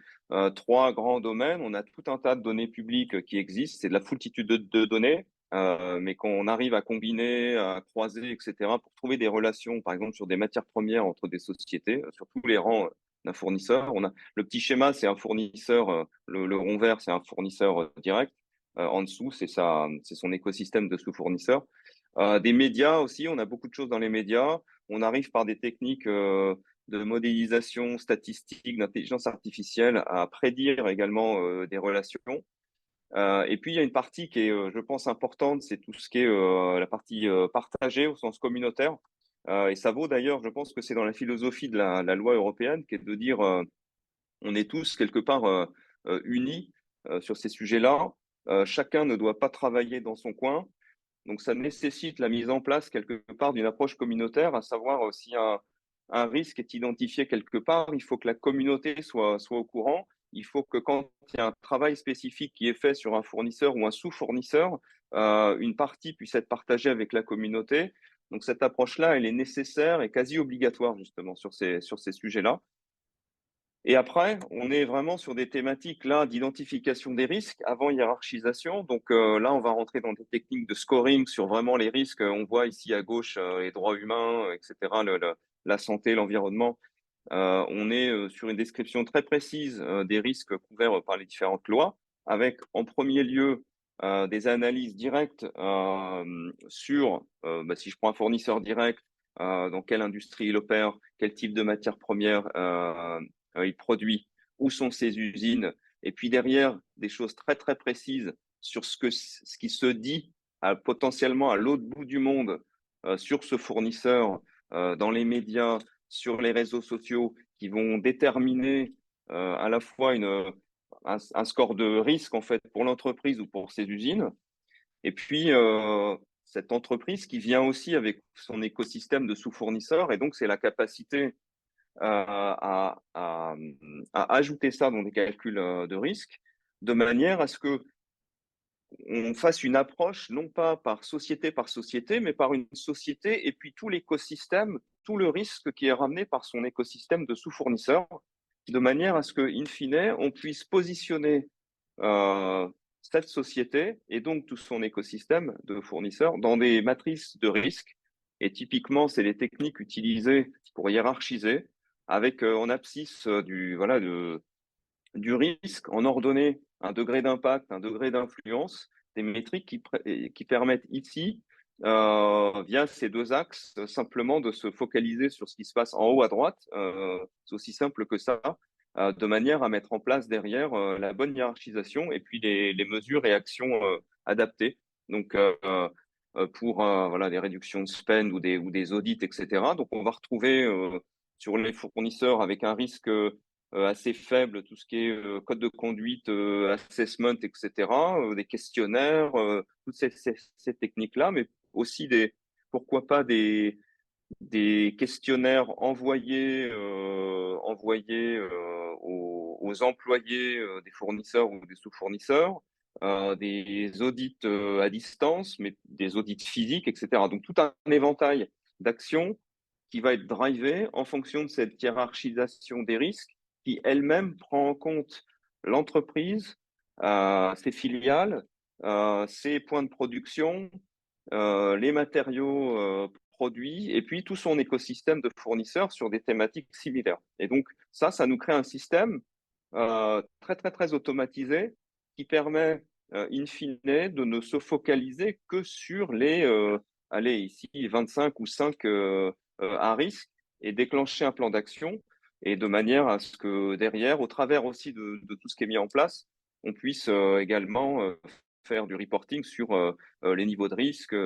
Trois grands domaines. On a tout un tas de données publiques qui existent. C'est de la foultitude de données, mais qu'on arrive à combiner, à croiser, etc., pour trouver des relations, par exemple, sur des matières premières entre des sociétés, sur tous les rangs d'un fournisseur. Le petit schéma, c'est un fournisseur, le rond vert, c'est un fournisseur direct. En dessous, c'est son écosystème de sous-fournisseurs. Des médias aussi, on a beaucoup de choses dans les médias. On arrive par des techniques de modélisation statistique, d'intelligence artificielle à prédire également des relations. Et puis, il y a une partie qui est, je pense, importante, c'est tout ce qui est la partie partagée au sens communautaire. Et ça vaut d'ailleurs, je pense que c'est dans la philosophie de la loi européenne, qui est de dire on est tous quelque part unis sur ces sujets-là. Chacun ne doit pas travailler dans son coin. Donc, ça nécessite la mise en place quelque part d'une approche communautaire, à savoir si un risque est identifié quelque part, il faut que la communauté soit au courant. Il faut que quand il y a un travail spécifique qui est fait sur un fournisseur ou un sous-fournisseur, une partie puisse être partagée avec la communauté. Donc, cette approche-là, elle est nécessaire et quasi obligatoire justement sur ces sujets-là. Et après, on est vraiment sur des thématiques là d'identification des risques avant hiérarchisation. Donc là, on va rentrer dans des techniques de scoring sur vraiment les risques. On voit ici à gauche les droits humains, etc., la santé, l'environnement. On est sur une description très précise des risques couverts par les différentes lois, avec en premier lieu des analyses directes sur, si je prends un fournisseur direct, dans quelle industrie il opère, quel type de matière première il produit, où sont ses usines, et puis derrière, des choses très très précises sur ce qui se dit potentiellement à l'autre bout du monde sur ce fournisseur, dans les médias, sur les réseaux sociaux, qui vont déterminer à la fois un score de risque en fait pour l'entreprise ou pour ses usines. Et puis, cette entreprise qui vient aussi avec son écosystème de sous-fournisseurs, et donc c'est la capacité à ajouter ça dans des calculs de risque, de manière à ce que on fasse une approche, non pas par société, mais par une société et puis tout l'écosystème, tout le risque qui est ramené par son écosystème de sous-fournisseurs, de manière à ce que, in fine, on puisse positionner euh, cette société et donc tout son écosystème de fournisseurs dans des matrices de risque. Et typiquement, c'est les techniques utilisées pour hiérarchiser avec en abscisse voilà, du risque, en ordonnée, un degré d'impact, un degré d'influence, des métriques qui permettent ici, via ces deux axes, simplement de se focaliser sur ce qui se passe en haut à droite, c'est aussi simple que ça, de manière à mettre en place derrière la bonne hiérarchisation et puis les mesures et actions adaptées. Donc, pour voilà, des réductions de spend ou des audits, etc. Donc, on va retrouver sur les fournisseurs avec un risque assez faible, tout ce qui est code de conduite, assessment, etc., des questionnaires, toutes ces techniques-là, mais aussi pourquoi pas des questionnaires envoyés aux employés des fournisseurs ou des sous-fournisseurs, des audits à distance, mais des audits physiques, etc. Donc tout un éventail d'actions qui va être drivé en fonction de cette hiérarchisation des risques qui elle-même prend en compte l'entreprise, ses filiales, ses points de production, les matériaux produits et puis tout son écosystème de fournisseurs sur des thématiques similaires. Et donc ça nous crée un système très, très, très automatisé qui permet, in fine, de ne se focaliser que sur allez, ici, 25 ou 5 à risque et déclencher un plan d'action et de manière à ce que derrière, au travers aussi de tout ce qui est mis en place, on puisse également faire du reporting sur les niveaux de risque,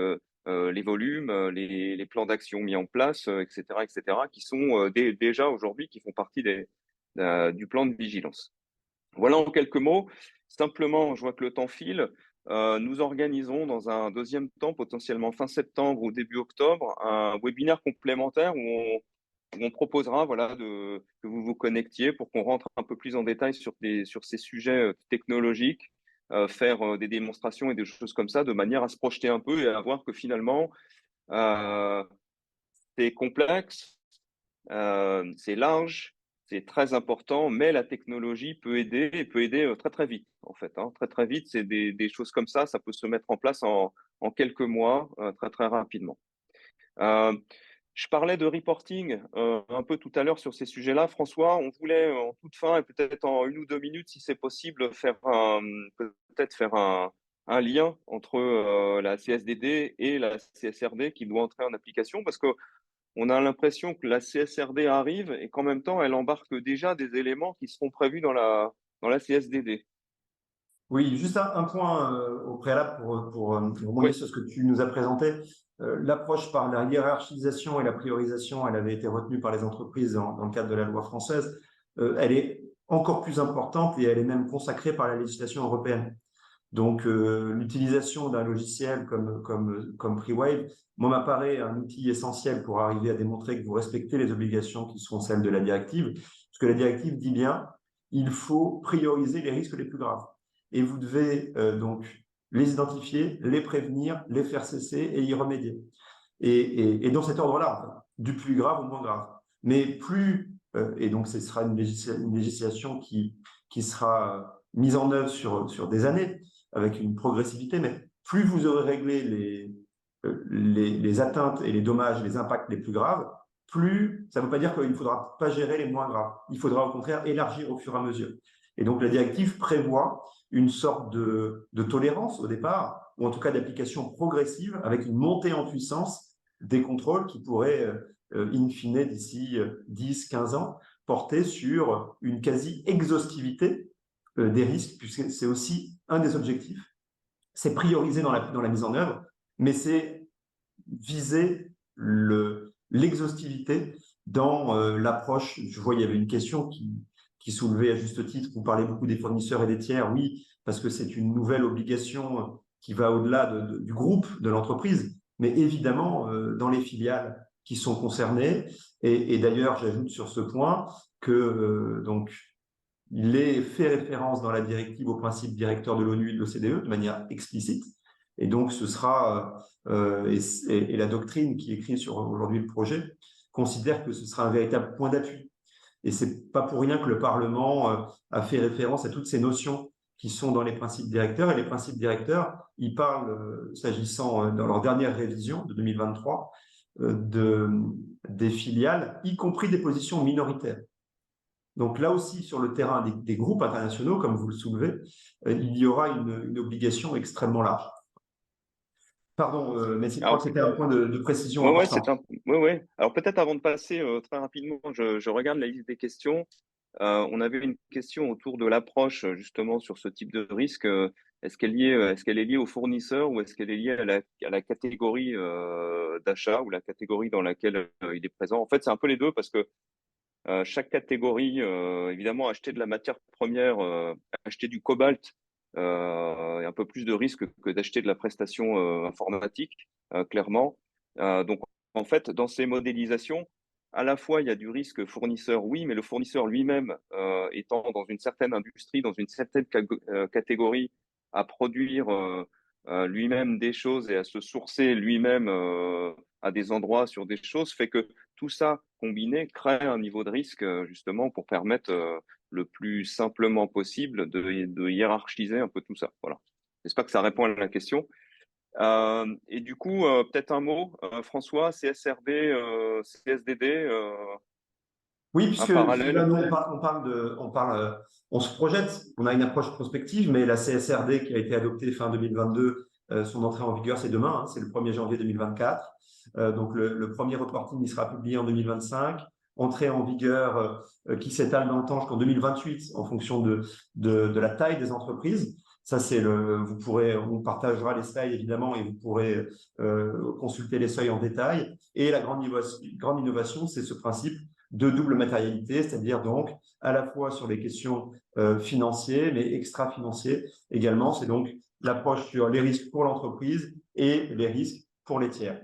les volumes, les plans d'action mis en place, etc., qui sont déjà aujourd'hui, qui font partie du plan de vigilance. Voilà en quelques mots. Simplement, je vois que le temps file. Nous organisons dans un deuxième temps, potentiellement fin septembre ou début octobre, un webinaire complémentaire où on proposera voilà, que vous vous connectiez pour qu'on rentre un peu plus en détail sur ces sujets technologiques, faire des démonstrations et des choses comme ça, de manière à se projeter un peu et à voir que finalement, euh, c'est complexe, c'est large, c'est très important, mais la technologie peut aider et peut aider très très vite en fait. Hein. Très très vite, c'est des choses comme ça peut se mettre en place en quelques mois, très très rapidement. Euh, je parlais de reporting un peu tout à l'heure sur ces sujets-là. François, on voulait en toute fin et peut-être en 1 ou 2 minutes, si c'est possible, peut-être faire un lien entre la CSDD et la CSRD qui doit entrer en application parce que on a l'impression que la CSRD arrive et qu'en même temps, elle embarque déjà des éléments qui seront prévus dans la CSDD. Oui, juste un point au préalable pour rebondir Oui, sur ce que tu nous as présenté. L'approche par la hiérarchisation et la priorisation, elle avait été retenue par les entreprises dans le cadre de la loi française. Elle est encore plus importante et elle est même consacrée par la législation européenne. Donc, l'utilisation d'un logiciel comme Freewave, moi, m'apparaît un outil essentiel pour arriver à démontrer que vous respectez les obligations qui sont celles de la directive. Parce que la directive dit bien, il faut prioriser les risques les plus graves. Et vous devez donc les identifier, les prévenir, les faire cesser et y remédier. Et dans cet ordre-là, enfin, du plus grave au moins grave. Mais plus, et donc ce sera une législation qui sera mise en œuvre sur des années, avec une progressivité, mais plus vous aurez réglé les atteintes et les dommages, les impacts les plus graves, plus, ça ne veut pas dire qu'il ne faudra pas gérer les moins graves. Il faudra au contraire élargir au fur et à mesure. Et donc la directive prévoit une sorte de tolérance au départ, ou en tout cas d'application progressive, avec une montée en puissance des contrôles qui pourraient, in fine, d'ici 10, 15 ans, porter sur une quasi-exhaustivité des risques, puisque c'est aussi un des objectifs. C'est prioriser dans la mise en œuvre, mais c'est viser l'exhaustivité dans l'approche. Je vois, il y avait une question qui soulevait à juste titre, vous parlez beaucoup des fournisseurs et des tiers, oui, parce que c'est une nouvelle obligation qui va au-delà du groupe, de l'entreprise, mais évidemment dans les filiales qui sont concernées. Et d'ailleurs, j'ajoute sur ce point que donc, il est fait référence dans la directive aux principes directeurs de l'ONU et de l'OCDE de manière explicite. Et donc, ce sera, et la doctrine qui écrit sur aujourd'hui le projet, considère que ce sera un véritable point d'appui. Et c'est pas pour rien que le Parlement a fait référence à toutes ces notions qui sont dans les principes directeurs. Et les principes directeurs, ils parlent, s'agissant dans leur dernière révision de 2023, des filiales, y compris des positions minoritaires. Donc là aussi, sur le terrain des groupes internationaux, comme vous le soulevez, il y aura une obligation extrêmement large. Pardon, mais je crois que c'était un point de précision Ouais, important. ouais. Alors peut-être avant de passer très rapidement, je regarde la liste des questions. On avait une question autour de l'approche justement sur ce type de risque. Est-ce qu'elle est liée au fournisseur ou est-ce qu'elle est liée à la catégorie d'achat ou la catégorie dans laquelle il est présent? En fait, c'est un peu les deux parce que chaque catégorie, évidemment, acheter de la matière première, acheter du cobalt, est un peu plus de risque que d'acheter de la prestation informatique, clairement. Donc, en fait, dans ces modélisations, à la fois, il y a du risque fournisseur, oui, mais le fournisseur lui-même, étant dans une certaine industrie, dans une certaine catégorie, à produire lui-même des choses et à se sourcer lui-même à des endroits sur des choses, fait que tout ça combiné crée un niveau de risque justement pour permettre le plus simplement possible de hiérarchiser un peu tout ça. Voilà. J'espère que ça répond à la question. Et du coup, peut-être un mot, François, CSRD, CSDD, Oui, un puisque là, parallèle. nous, on se projette, on a une approche prospective, mais la CSRD qui a été adoptée fin 2022, son entrée en vigueur, c'est demain, hein, c'est le 1er janvier 2024. Donc, le premier reporting, il sera publié en 2025. Entrée en vigueur qui s'étale dans le temps jusqu'en 2028 en fonction de la taille des entreprises. Ça, on partagera les slides évidemment et vous pourrez consulter les seuils en détail. Et la grande innovation, c'est ce principe de double matérialité, c'est-à-dire donc à la fois sur les questions financières, mais extra-financiers également. C'est donc l'approche sur les risques pour l'entreprise et les risques pour les tiers.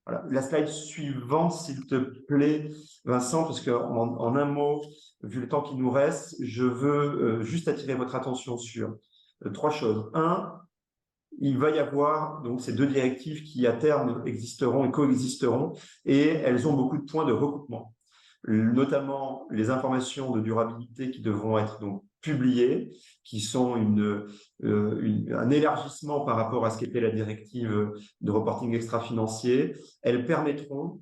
Voilà. La slide suivante, s'il te plaît, Vincent, parce qu'en un mot, vu le temps qui nous reste, je veux juste attirer votre attention sur trois choses. Un, il va y avoir donc ces deux directives qui à terme existeront et coexisteront, et elles ont beaucoup de points de recoupement, notamment les informations de durabilité qui devront être donc publiées, qui sont un élargissement par rapport à ce qu'était la directive de reporting extra-financier. Elles permettront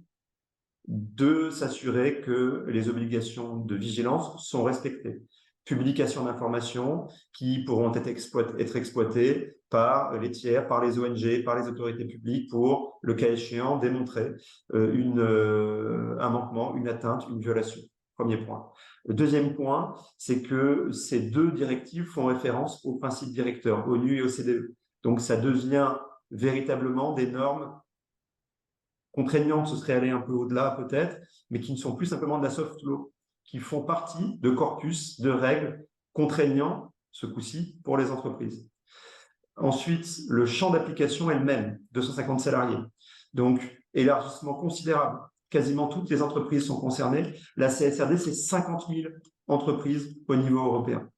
de s'assurer que les obligations de vigilance sont respectées. Publication d'informations qui pourront être exploitées par les tiers, par les ONG, par les autorités publiques pour, le cas échéant, démontrer un manquement, une atteinte, une violation. Premier point. Le deuxième point, c'est que ces deux directives font référence aux principes directeurs ONU et OCDE. Donc, ça devient véritablement des normes contraignantes, ce serait aller un peu au-delà peut-être, mais qui ne sont plus simplement de la soft law, qui font partie de corpus de règles contraignants, ce coup-ci, pour les entreprises. Ensuite, le champ d'application est le même, 250 salariés. Donc, élargissement considérable. Quasiment toutes les entreprises sont concernées. La CSRD, c'est 50 000 entreprises au niveau européen.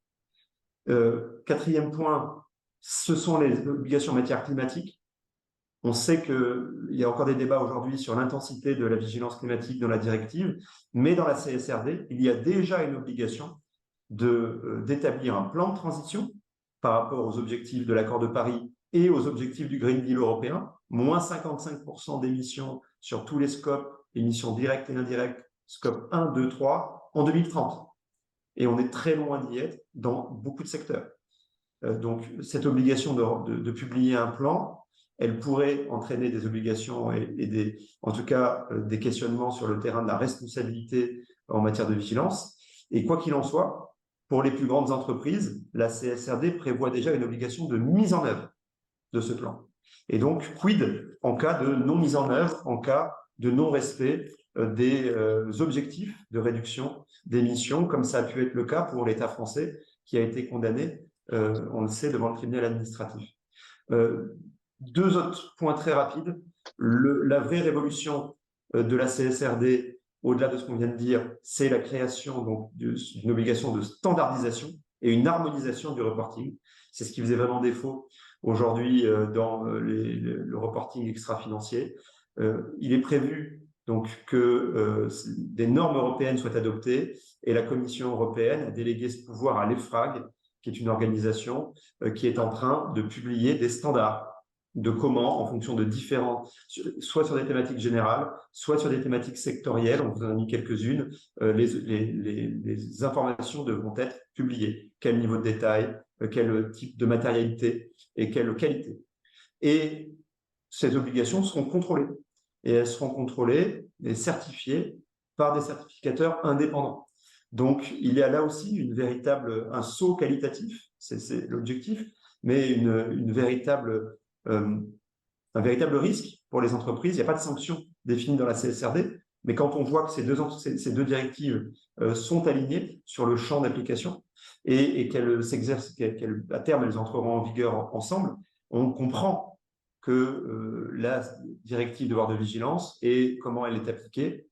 Quatrième point, ce sont les obligations en matière climatique. On sait qu'il y a encore des débats aujourd'hui sur l'intensité de la vigilance climatique dans la directive, mais dans la CSRD, il y a déjà une obligation d'établir un plan de transition par rapport aux objectifs de l'accord de Paris et aux objectifs du Green Deal européen, moins 55% d'émissions sur tous les scopes, émissions directes et indirectes, scope 1, 2, 3, en 2030. Et on est très loin d'y être dans beaucoup de secteurs. Donc, cette obligation de publier un plan, elle pourrait entraîner des obligations et en tout cas des questionnements sur le terrain de la responsabilité en matière de vigilance. Et quoi qu'il en soit, pour les plus grandes entreprises, la CSRD prévoit déjà une obligation de mise en œuvre de ce plan. Et donc, quid en cas de non mise en œuvre, en cas de non-respect des objectifs de réduction d'émissions, comme ça a pu être le cas pour l'État français qui a été condamné, on le sait, devant le tribunal administratif. Deux autres points très rapides. La vraie révolution de la CSRD, au-delà de ce qu'on vient de dire, c'est la création donc d'une obligation de standardisation et une harmonisation du reporting. C'est ce qui faisait vraiment défaut aujourd'hui dans le reporting extra-financier. Il est prévu donc que des normes européennes soient adoptées et la Commission européenne a délégué ce pouvoir à l'EFRAG, qui est une organisation qui est en train de publier des standards de comment, en fonction de différents, soit sur des thématiques générales, soit sur des thématiques sectorielles, on vous en a mis quelques-unes, les informations devront être publiées. Quel niveau de détail, quel type de matérialité et quelle qualité. Et ces obligations seront contrôlées. Et elles seront contrôlées et certifiées par des certificateurs indépendants. Donc, il y a là aussi un saut qualitatif, c'est l'objectif, mais un véritable risque pour les entreprises. Il n'y a pas de sanctions définies dans la CSRD, mais quand on voit que ces deux directives sont alignées sur le champ d'application et qu'elles s'exercent, qu'à terme, elles entreront en vigueur ensemble, on comprend que la directive devoir de vigilance et comment elle est appliquée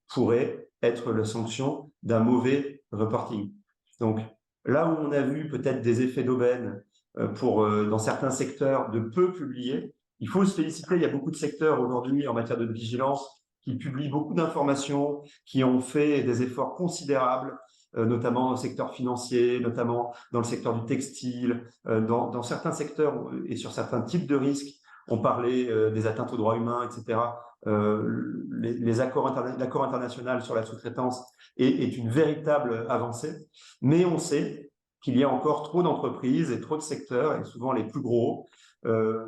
pourrait être la sanction d'un mauvais reporting. Donc, là où on a vu peut-être des effets d'aubaine dans certains secteurs de peu publier, il faut se féliciter, il y a beaucoup de secteurs aujourd'hui en matière de vigilance qui publient beaucoup d'informations, qui ont fait des efforts considérables, notamment dans le secteur financier, notamment dans le secteur du textile, dans certains secteurs et sur certains types de risques. On parlait des atteintes aux droits humains, etc. L'accord international sur la sous-traitance est une véritable avancée, mais on sait qu'il y a encore trop d'entreprises et trop de secteurs, et souvent les plus gros,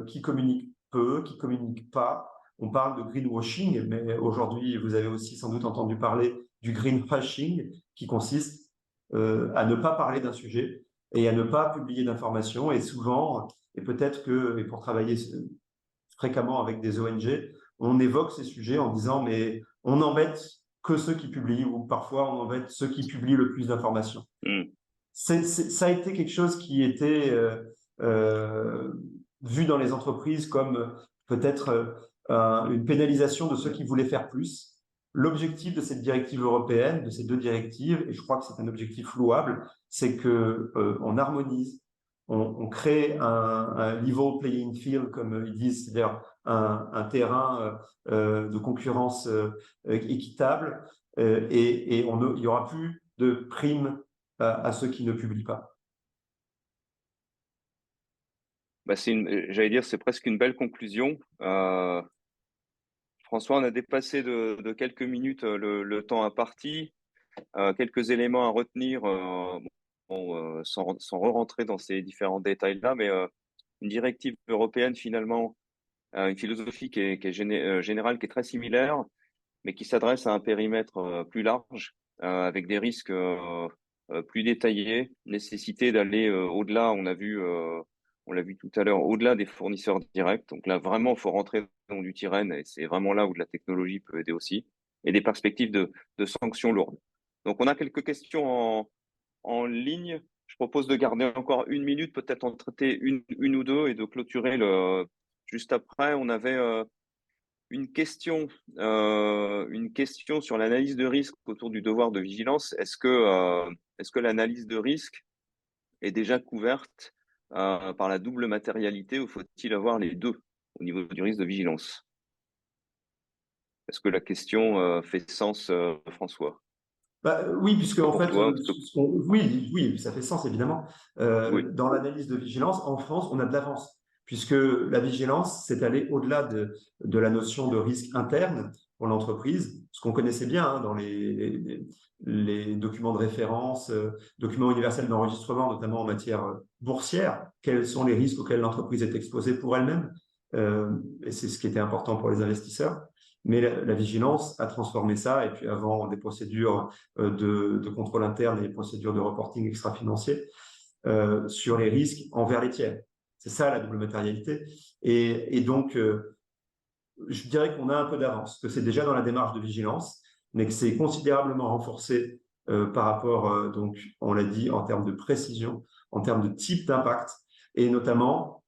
qui communiquent peu, qui communiquent pas. On parle de greenwashing, mais aujourd'hui, vous avez aussi sans doute entendu parler du greenwashing, qui consiste à ne pas parler d'un sujet et à ne pas publier d'informations. Et souvent, et peut-être que, et pour travailler fréquemment avec des ONG, on évoque ces sujets en disant mais on n'embête que ceux qui publient, ou parfois on embête ceux qui publient le plus d'informations. Ça a été quelque chose qui était vu dans les entreprises comme peut-être une pénalisation de ceux qui voulaient faire plus. L'objectif de cette directive européenne, de ces deux directives, et je crois que c'est un objectif louable, c'est qu'on harmonise, on crée un level playing field, comme ils disent, c'est-à-dire un terrain de concurrence équitable, et il n'y aura plus de primes à ceux qui ne publient pas. Bah, j'allais dire, c'est presque une belle conclusion. François, on a dépassé de quelques minutes le temps imparti. Quelques éléments à retenir, sans re-rentrer dans ces différents détails-là, mais une directive européenne finalement, une philosophie qui est générale, qui est très similaire, mais qui s'adresse à un périmètre plus large, avec des risques plus détaillés, nécessité d'aller au-delà. On l'a vu tout à l'heure, au-delà des fournisseurs directs. Donc là, vraiment, il faut rentrer dans du tyrène, et c'est vraiment là où de la technologie peut aider aussi, et des perspectives de sanctions lourdes. Donc, on a quelques questions en ligne. Je propose de garder encore une minute, peut-être en traiter une ou deux, et de clôturer juste après. On avait une question sur l'analyse de risque autour du devoir de vigilance. Est-ce que l'analyse de risque est déjà couverte par la double matérialité, ou faut-il avoir les deux au niveau du risque de vigilance? Est-ce que la question fait sens, François? Oui, puisque en fait, Toi, oui, ça fait sens évidemment. oui. Dans l'analyse de vigilance, en France, on a de l'avance, puisque la vigilance, c'est aller au-delà de la notion de risque interne pour l'entreprise, ce qu'on connaissait bien dans les documents de référence, documents universels d'enregistrement, notamment en matière boursière, quels sont les risques auxquels l'entreprise est exposée pour elle-même, et c'est ce qui était important pour les investisseurs. Mais la vigilance a transformé ça, et puis avant des procédures de contrôle interne et des procédures de reporting extra-financier sur les risques envers les tiers. C'est ça la double matérialité. Et donc, je dirais qu'on a un peu d'avance, que c'est déjà dans la démarche de vigilance, mais que c'est considérablement renforcé par rapport, donc, on l'a dit, en termes de précision, en termes de type d'impact, et notamment,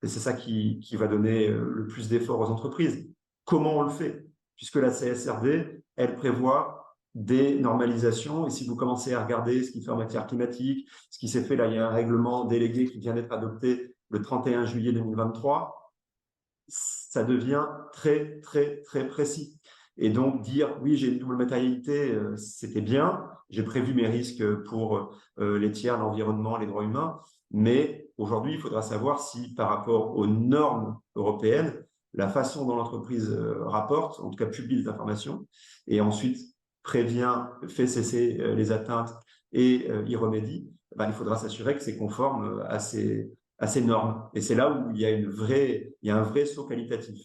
et c'est ça qui va donner le plus d'efforts aux entreprises, comment on le fait? Puisque la CSRD, elle prévoit des normalisations, et si vous commencez à regarder ce qui fait en matière climatique, ce qui s'est fait là, il y a un règlement délégué qui vient d'être adopté le 31 juillet 2023, ça devient très, très, très précis. Et donc, dire, oui, j'ai une double matérialité, c'était bien, j'ai prévu mes risques pour les tiers, l'environnement, les droits humains, mais aujourd'hui, il faudra savoir si, par rapport aux normes européennes, la façon dont l'entreprise rapporte, en tout cas publie des informations, et ensuite prévient, fait cesser les atteintes et y remédie, ben, il faudra s'assurer que c'est conforme à ces normes. Et c'est là où il y a un vrai saut qualitatif.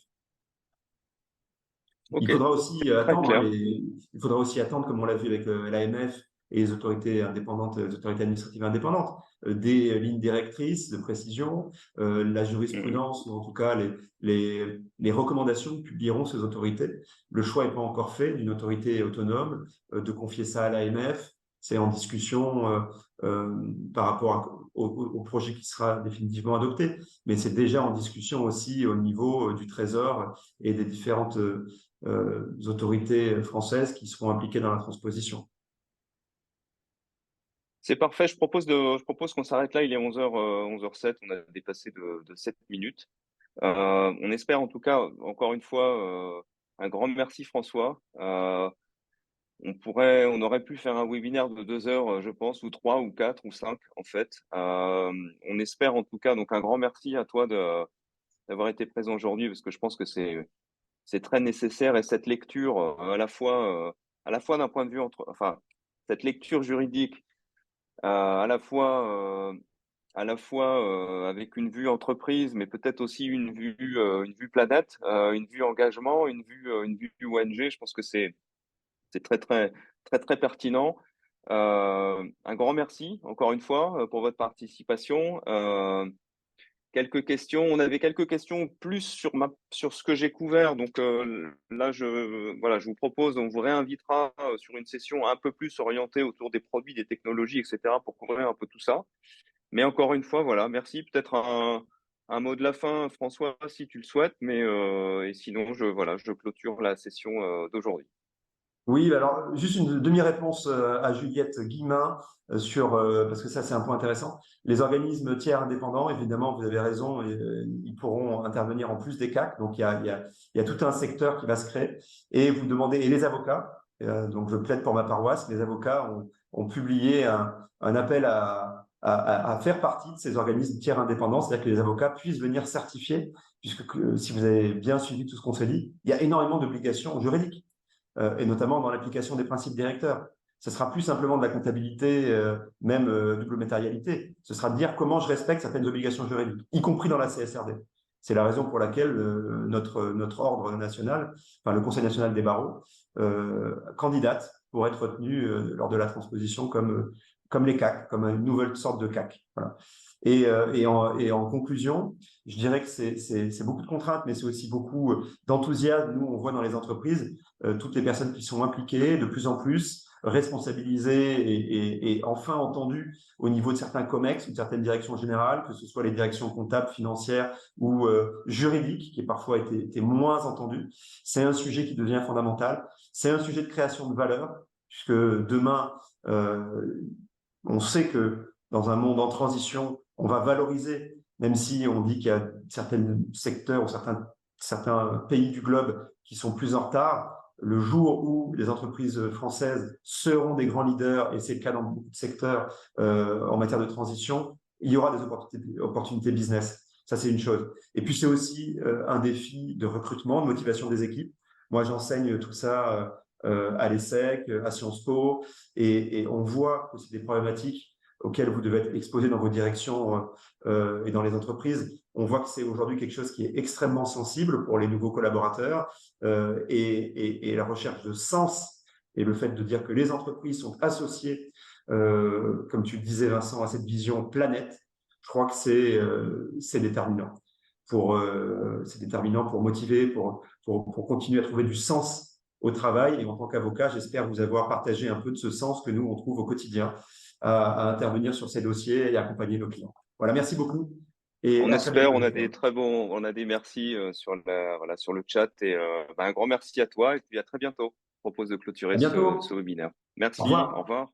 Il Ok, faudra aussi très attendre, clair. il faudra aussi attendre, comme on l'a vu avec l'AMF et les autorités indépendantes, les autorités administratives indépendantes, des lignes directrices de précision, la Mhm. jurisprudence, ou en tout cas les recommandations que publieront ces autorités. Le choix n'est pas encore fait d'une autorité autonome, de confier ça à l'AMF. C'est en discussion par rapport au projet qui sera définitivement adopté, mais c'est déjà en discussion aussi au niveau du Trésor et des différentes autorités françaises qui seront impliquées dans la transposition. C'est parfait. Je propose qu'on s'arrête là. Il est 11h, 11h07. On a dépassé de 7 minutes. On espère en tout cas, encore une fois, un grand merci François. On aurait pu faire un webinaire de 2 heures, je pense, ou 3, ou 4, ou 5, en fait. On espère en tout cas, donc un grand merci à toi d'avoir été présent aujourd'hui, parce que je pense que c'est très nécessaire et cette lecture, à la fois d'un point de vue enfin, cette lecture juridique, à la fois, avec une vue entreprise, mais peut-être aussi une vue planète, une vue engagement, une vue ONG. Je pense que c'est très, très, très, très pertinent. Un grand merci, encore une fois, pour votre participation. Quelques questions. On avait quelques questions plus sur ce que j'ai couvert. Donc là, voilà, je vous propose, on vous réinvitera sur une session un peu plus orientée autour des produits, des technologies, etc., pour couvrir un peu tout ça. Mais encore une fois, voilà, merci. Peut-être un mot de la fin, François, si tu le souhaites. Mais et sinon, voilà, je clôture la session d'aujourd'hui. Oui, alors juste une demi-réponse à Juliette Guillemin parce que ça c'est un point intéressant. Les organismes tiers indépendants, évidemment, vous avez raison, ils pourront intervenir en plus des CAC, donc il y a tout un secteur qui va se créer. Et vous demandez, et les avocats, donc je plaide pour ma paroisse, les avocats ont publié un appel à faire partie de ces organismes tiers indépendants, c'est-à-dire que les avocats puissent venir certifier, puisque si vous avez bien suivi tout ce qu'on s'est dit, il y a énormément d'obligations juridiques et notamment dans l'application des principes directeurs. Ce sera plus simplement de la comptabilité, même double matérialité. Ce sera de dire comment je respecte certaines obligations juridiques, y compris dans la CSRD. C'est la raison pour laquelle notre ordre national, enfin le Conseil national des barreaux, candidate pour être retenu lors de la transposition comme les CAC, comme une nouvelle sorte de CAC. Voilà. Et en conclusion, je dirais que c'est beaucoup de contraintes, mais c'est aussi beaucoup d'enthousiasme. Nous, on voit dans les entreprises toutes les personnes qui sont impliquées, de plus en plus responsabilisées et enfin entendues au niveau de certains COMEX ou de certaines directions générales, que ce soit les directions comptables, financières ou juridiques, qui parfois étaient moins entendues. C'est un sujet qui devient fondamental. C'est un sujet de création de valeur, puisque demain, on sait que dans un monde en transition, on va valoriser, même si on dit qu'il y a certains secteurs ou certains pays du globe qui sont plus en retard, le jour où les entreprises françaises seront des grands leaders, et c'est le cas dans beaucoup de secteurs en matière de transition, il y aura des opportunités business. Ça, c'est une chose. Et puis, c'est aussi un défi de recrutement, de motivation des équipes. Moi, j'enseigne tout ça à l'ESSEC, à Sciences Po, et on voit que c'est des problématiques auxquelles vous devez être exposé dans vos directions et dans les entreprises. On voit que c'est aujourd'hui quelque chose qui est extrêmement sensible pour les nouveaux collaborateurs et la recherche de sens et le fait de dire que les entreprises sont associées, comme tu le disais Vincent, à cette vision planète, je crois que c'est déterminant. c'est déterminant pour motiver, pour continuer à trouver du sens au travail. Et en tant qu'avocat, j'espère vous avoir partagé un peu de ce sens que nous, on trouve au quotidien à intervenir sur ces dossiers et accompagner nos clients. Voilà, merci beaucoup et On à très espère, bientôt, on a j'espère. des très bons, on a des merci voilà, sur le chat et un grand merci à toi et puis à très bientôt. Je propose de À clôturer ce bientôt. Au webinaire. Merci, au revoir. revoir.